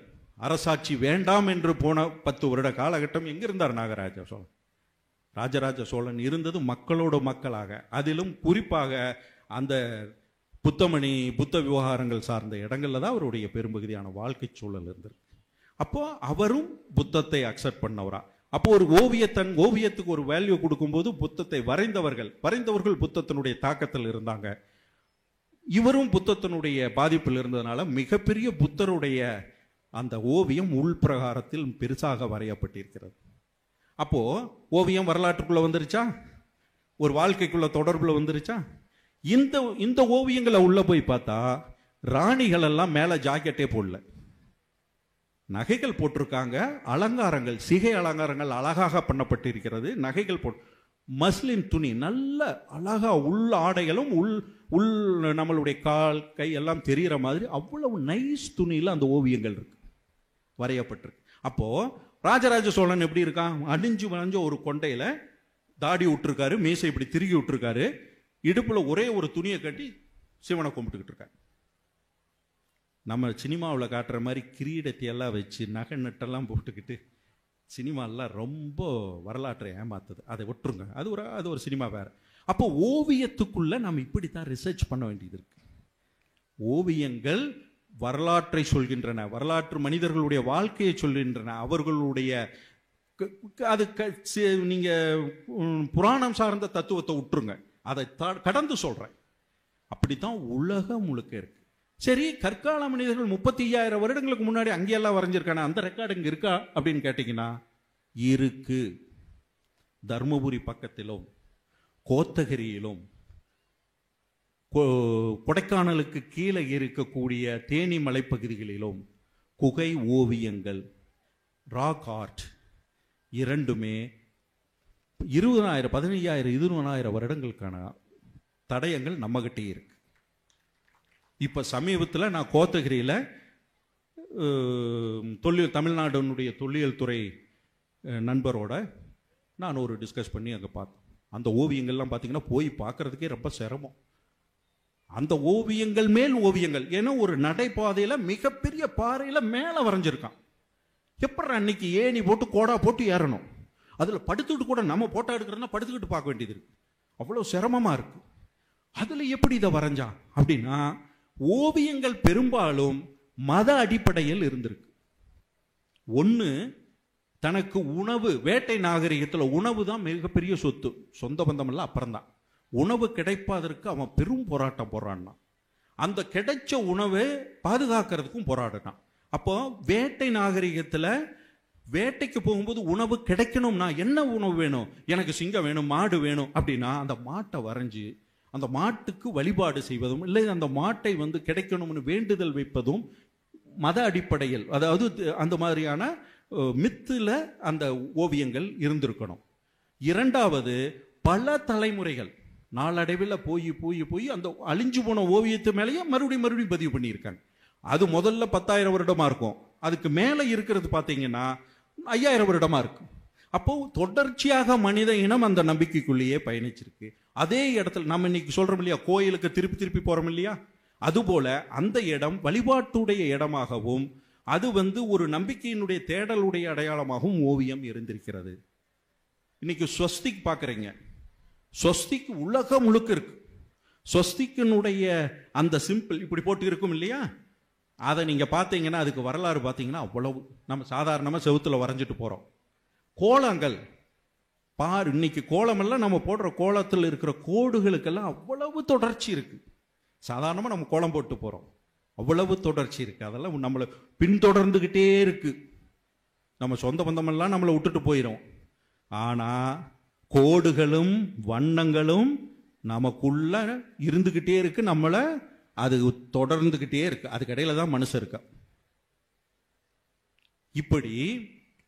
அரசாட்சி வேண்டாம் என்று போன 10 வருட காலகட்டம் எங்க இருந்தார் ராஜராஜ சோழன் இருந்தது மக்களோட மக்களாக. அதிலும் குறிப்பாக அந்த புத்தமணி புத்த விவகாரங்கள் சார்ந்த இடங்கள்ல தான் அவருடைய பெரும்பகுதியான வாழ்க்கை சூழல் இருந்தது. அப்போ அவரும் புத்தத்தை அக்செப்ட் பண்ணவரா. அப்போ ஒரு ஓவியத்துக்கு ஒரு வேல்யூ கொடுக்கும்போது புத்தத்தை வரைந்தவர்கள் புத்தத்தினுடைய தாக்கத்தில் இருந்தாங்க. இவரும் புத்தத்தினுடைய பாதிப்பில் இருந்ததுனால மிகப்பெரிய புத்தருடைய அந்த ஓவியம் உள்பிரகாரத்தில் பெருசாக வரையப்பட்டிருக்கிறது. அப்போ ஓவியம் வரலாற்றுக்குள்ள வந்துருச்சா, ஒரு வாழ்க்கைக்குள்ள தொடர்புல வந்துருச்சா. இந்த ஓவியங்களை உள்ள போய் பார்த்தா ராணிகள் எல்லாம் மேல ஜாக்கெட்டே போடல, நகைகள் போட்டிருக்காங்க, அலங்காரங்கள், சிகை அலங்காரங்கள் அழகாக பண்ணப்பட்டிருக்கிறது, நகைகள் மஸ்லின் துணி நல்ல அழகா, உள் ஆடைகளும் உள் நம்மளுடைய கால் கை எல்லாம் தெரிகிற மாதிரி அவ்வளவு நைஸ் துணியில் அந்த ஓவியங்கள் இருக்கு, வரையப்பட்டிருக்கு. அப்போ ராஜராஜ சோழன் எப்படி இருக்கான்? அணிஞ்சு வளைஞ்ச ஒரு கொண்டையில தாடி விட்டுருக்காரு, மீசை இப்படி திருகி விட்டுருக்காரு, இடுப்புல ஒரே ஒரு துணியை கட்டி சிவனை கும்பிட்டுக்கிட்டு இருக்காரு. நம்ம சினிமாவில் காட்டுற மாதிரி கிரீடத்தை எல்லாம் வச்சு நகை நட்டெல்லாம் போட்டுக்கிட்டு சினிமாலாம் ரொம்ப வரலாற்றை ஏமாத்துது, அதை விட்டுருங்க, அது ஒரு சினிமா வேற. அப்போ ஓவியத்துக்குள்ள நம்ம இப்படித்தான் ரிசர்ச் பண்ண வேண்டியது இருக்கு. ஓவியங்கள் வரலாற்றை சொல்கின்றன, வரலாற்று மனிதர்களுடைய வாழ்க்கையை சொல்கின்றன, அவர்களுடைய அது நீங்க புராணம் சார்ந்த தத்துவத்தை விட்டுருங்க, அதை கடந்து சொல்றேன். அப்படித்தான் உலகம் முழுக்க இருக்கு. சரி, கற்கால மனிதர்கள் 35,000 வருடங்களுக்கு முன்னாடி அங்கெல்லாம் வரைஞ்சிருக்கான அந்த ரெக்கார்டு இங்க இருக்கா அப்படின்னு கேட்டீங்கன்னா இருக்கு. தர்மபுரி பக்கத்திலும் கோத்தகிரியிலும் கொடைக்கானலுக்கு கீழே இருக்கக்கூடிய தேனி மலைப்பகுதிகளிலும் குகை ஓவியங்கள், ராக் ஆர்ட் இரண்டுமே 20,000, 15,000, 20,000 வருடங்களுக்கான தடயங்கள் நம்மகிட்டே இருக்கு. இப்போ சமீபத்தில் நான் கோத்தகிரியில் தமிழ்நாடுனுடைய தொல்லியல் துறை நண்பரோட நான் ஒரு டிஸ்கஸ் பண்ணி அங்கே பார்த்தேன். அந்த ஓவியங்கள்லாம் பார்த்தீங்கன்னா போய் பார்க்கறதுக்கே ரொம்ப சிரமம். அந்த ஓவியங்கள் மேல் ஓவியங்கள், ஏன்னா ஒரு நடைபாதையில் மிகப்பெரிய பாறையில் மேலே வரைஞ்சிருக்கான். எப்படி அன்னைக்கு ஏணி போட்டு கோடா போட்டு ஏறணும், அதில் படுத்துக்கிட்டு கூட நம்ம போட்டோ எடுக்கிறோன்னா படுத்துக்கிட்டு பார்க்க வேண்டியது இருக்கு, அவ்வளோ சிரமமாக இருக்கு. அதில் எப்படி இதை வரைஞ்சான் அப்படின்னா, ஓவியங்கள் பெரும்பாலும் மத அடிப்படையில் இருந்திருக்கு. ஒன்று, தனக்கு உணவு, வேட்டை நாகரிகத்தில் உணவு தான் மிகப்பெரிய சொத்து, சொந்த பந்தம் எல்லாம் அப்புறம்தான். உணவு கிடைப்பதற்கு அவன் பெரும் போராட்டம் போராடினான். அந்த கிடைச்ச உணவை பாதுகாக்கிறதுக்கும் போராடினான். அப்போ வேட்டை நாகரிகத்தில் வேட்டைக்கு போகும்போது உணவு கிடைக்கணும்னா என்ன உணவு வேணும், எனக்கு சிங்கம் வேணும், மாடு வேணும் அப்படின்னா அந்த மாட்டை வரைஞ்சி அந்த மாட்டுக்கு வழிபாடு செய்வதும், இல்லை அந்த மாட்டை கிடைக்கணும்னு வேண்டுதல் வைப்பதும் மத அடிப்படையில், அதாவது அந்த மாதிரியான மித்துல அந்த ஓவியங்கள் இருந்திருக்கணும். இரண்டாவது, பல தலைமுறைகள் நாளடைவில் போய் போய் போய் அந்த அழிஞ்சு போன ஓவியத்து மேலேயே மறுபடியும் பதிவு பண்ணியிருக்காங்க. அது முதல்ல 10,000 வருடமா இருக்கும், அதுக்கு மேலே இருக்கிறது பார்த்தீங்கன்னா 5,000 வருடமா இருக்கும். அப்போ தொடர்ச்சியாக மனித இனம் அந்த நம்பிக்கைக்குள்ளேயே பயணிச்சிருக்கு. அதே இடத்துல நம்ம இன்னைக்கு சொல்றோம் இல்லையா, கோயிலுக்கு திருப்பி திருப்பி போறோம் இல்லையா, அதுபோல அந்த இடம் வழிபாட்டுடைய இடமாகவும் அது ஒரு நம்பிக்கையினுடைய தேடலுடைய அடையாளமாகவும் ஓவியம் இருந்திருக்கிறது. இன்னைக்கு ஸ்வஸ்திக் பார்க்குறீங்க, ஸ்வஸ்திக் உலகம் முழுக்க இருக்கு. ஸ்வஸ்திக்கினுடைய அந்த சிம்பிள் இப்படி போட்டு இருக்கும் இல்லையா, அதை நீங்க பார்த்தீங்கன்னா அதுக்கு வரலாறு பார்த்தீங்கன்னா அவ்வளவு. நம்ம சாதாரணமாக செவுத்துல வரைஞ்சிட்டு போறோம். கோலங்கள் பாரு, இன்னைக்கு கோலமெல்லாம் நம்ம போடுற கோலத்தில் இருக்கிற கோடுகளுக்கெல்லாம் அவ்வளவு தொடர்ச்சி இருக்கு. சாதாரணமாக நம்ம கோலம் போட்டு போறோம், அவ்வளவு தொடர்ச்சி இருக்கு. அதெல்லாம் நம்மளை பின்தொடர்ந்துகிட்டே இருக்கு. நம்ம சொந்த பந்தமெல்லாம் நம்மளை விட்டுட்டு போயிடும். ஆனா கோடுகளும் வண்ணங்களும் நமக்குள்ள இருந்துகிட்டே இருக்கு, நம்மளை அது தொடர்ந்துகிட்டே இருக்கு. அதுக்கு இடையில தான் மனுஷன் இருக்கா. இப்படி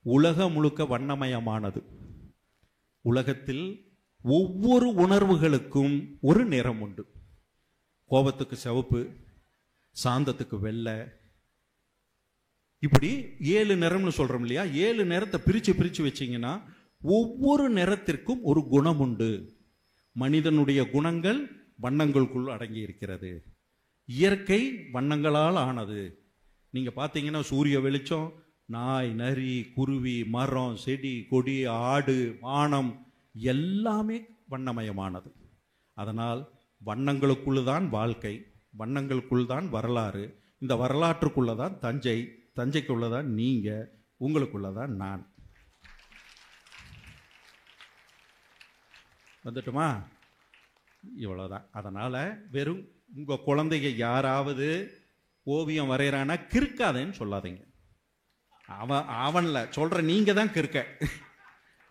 உலகம் முழுக்க வண்ணமயமானது. உலகத்தில் ஒவ்வொரு உணர்வுகளுக்கும் ஒரு நிறம் உண்டு. கோபத்துக்கு சிவப்பு, சாந்தத்துக்கு வெள்ளை, இப்படி 7 நிறம்னு சொல்றோம் இல்லையா. 7 நிறத்தை பிரிச்சு வச்சீங்கன்னா ஒவ்வொரு நிறத்திற்கும் ஒரு குணம் உண்டு. மனிதனுடைய குணங்கள் வண்ணங்களுக்குள் அடங்கி இருக்கிறது. இயற்கை வண்ணங்களால் ஆனது. நீங்க பார்த்தீங்கன்னா சூரிய வெளிச்சம், நாய், நரி, குருவி, மரம், செடி, கொடி, ஆடு, வானம் எல்லாமே வண்ணமயமானது. அதனால் வண்ணங்களுக்குள்ளதான் வாழ்க்கை, வண்ணங்களுக்குள் வரலாறு, இந்த வரலாற்றுக்குள்ளதான் தஞ்சை, தஞ்சைக்குள்ளதான் நீங்க, உங்களுக்குள்ளதான் நான். வந்துட்டுமா? இவ்வளவுதான். அதனால வெறும் உங்க குழந்தைங்க யாராவது ஓவியம் வரைகிறானா கிறுக்காதேன்னு சொல்லாதீங்க. அவன்ல சொல்ற நீங்க தான் கிறுக்க.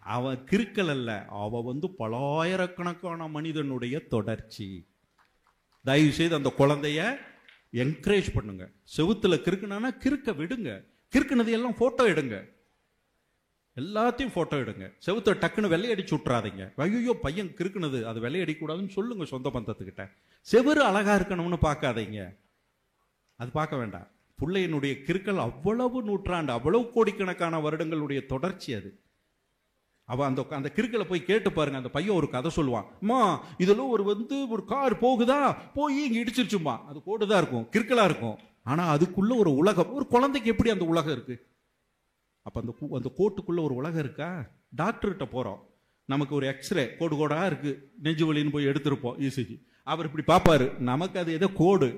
அவன் கிறுக்கல் அல்ல, அவன் பலாயிரக்கணக்கான மனிதனுடைய தொடர்ச்சி. தயவு செய்து அந்த குழந்தைய என்கரேஜ் பண்ணுங்க. செவுத்துல கிறுக்குனா கிறுக்க விடுங்க. கிறுக்குனது எல்லாம் போட்டோ எடுங்க, எல்லாத்தையும் போட்டோ எடுங்க. செவுத்த டக்குன்னு வெள்ளையடிச்சு விட்டுறாதீங்க. ஐயோ பையன் கிறுக்குனது, அது வெள்ளையடிக்கூடாதுன்னு சொல்லுங்க சொந்த பந்தத்துக்கிட்ட. செவரு அழகா இருக்கணும்னு பார்க்காதீங்க, அது பார்க்க வேண்டாம். பிள்ளையினுடைய கிறுக்கல் அவ்வளவு நூற்றாண்டு, அவ்வளவு கோடிக்கணக்கான வருடங்களுடைய தொடர்ச்சி அது. அவ அந்த கிறுக்கலை போய் கேட்டு பாருங்க. அந்த பையன் ஒரு கதை சொல்லுவான். அம்மா இதெல்லாம் ஒரு கார் போகுதா, போய் இங்க இடிச்சிருச்சுமா. அது கோடுதான் இருக்கும், கிறுக்கலா இருக்கும். ஆனா அதுக்குள்ள ஒரு உலகம். ஒரு குழந்தைக்கு எப்படி அந்த உலகம் இருக்கு? அப்ப அந்த கோட்டுக்குள்ள ஒரு உலகம் இருக்கா? டாக்டர்கிட்ட போறோம், நமக்கு ஒரு எக்ஸ்ரே கோடு கோடா இருக்கு, நெஞ்சு வலின்னு போய் எடுத்திருப்போம் இசிஜி. அவர் இப்படி பார்ப்பாரு, நமக்கு அது ஏதோ கோடு,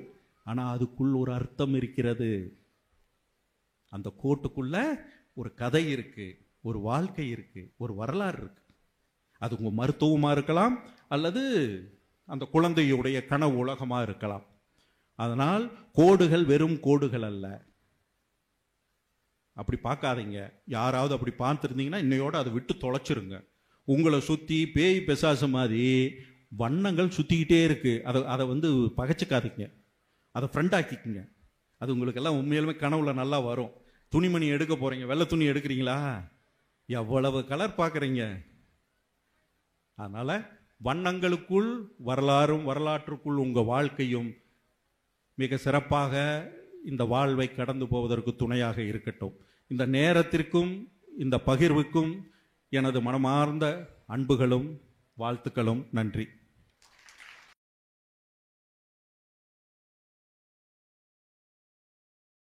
ஆனா அதுக்குள்ள ஒரு அர்த்தம் இருக்கிறது. அந்த கோட்டுக்குள்ள ஒரு கதை இருக்கு, ஒரு வாழ்க்கை இருக்கு, ஒரு வரலாறு இருக்கு. அது உங்க மருத்துவமா இருக்கலாம், அல்லது அந்த குழந்தையுடைய கனவு உலகமா இருக்கலாம். அதனால் கோடுகள் வெறும் கோடுகள் அல்ல, அப்படி பார்க்காதீங்க. யாராவது அப்படி பார்த்துருந்தீங்கன்னா இன்னையோட அதை விட்டு தொலைச்சிருங்க. உங்களை சுத்தி பேய் பிசாசு மாதிரி வண்ணங்கள் சுத்திக்கிட்டே இருக்கு, அதை பகைச்சிக்காதீங்க, அதை ஃப்ரெண்ட் ஆக்கிக்குங்க. அது உங்களுக்கு எல்லாம் உண்மையிலுமே கனவுல நல்லா வரும். துணிமணி எடுக்க போறீங்க, வெள்ளை துணி எடுக்கிறீங்களா, எவ்வளவு கலர் பார்க்குறீங்க. அதனால வண்ணங்களுக்குள் வரலாறும், வரலாற்றுக்குள் உங்க வாழ்க்கையும் மிக சிறப்பாக இந்த வாழ்வை கடந்து போவதற்கு துணையாக இருக்கட்டும். இந்த நேரத்திற்கும் இந்த பகிர்வுக்கும் எனது மனமார்ந்த அன்புகளும் வாழ்த்துக்களும். நன்றி.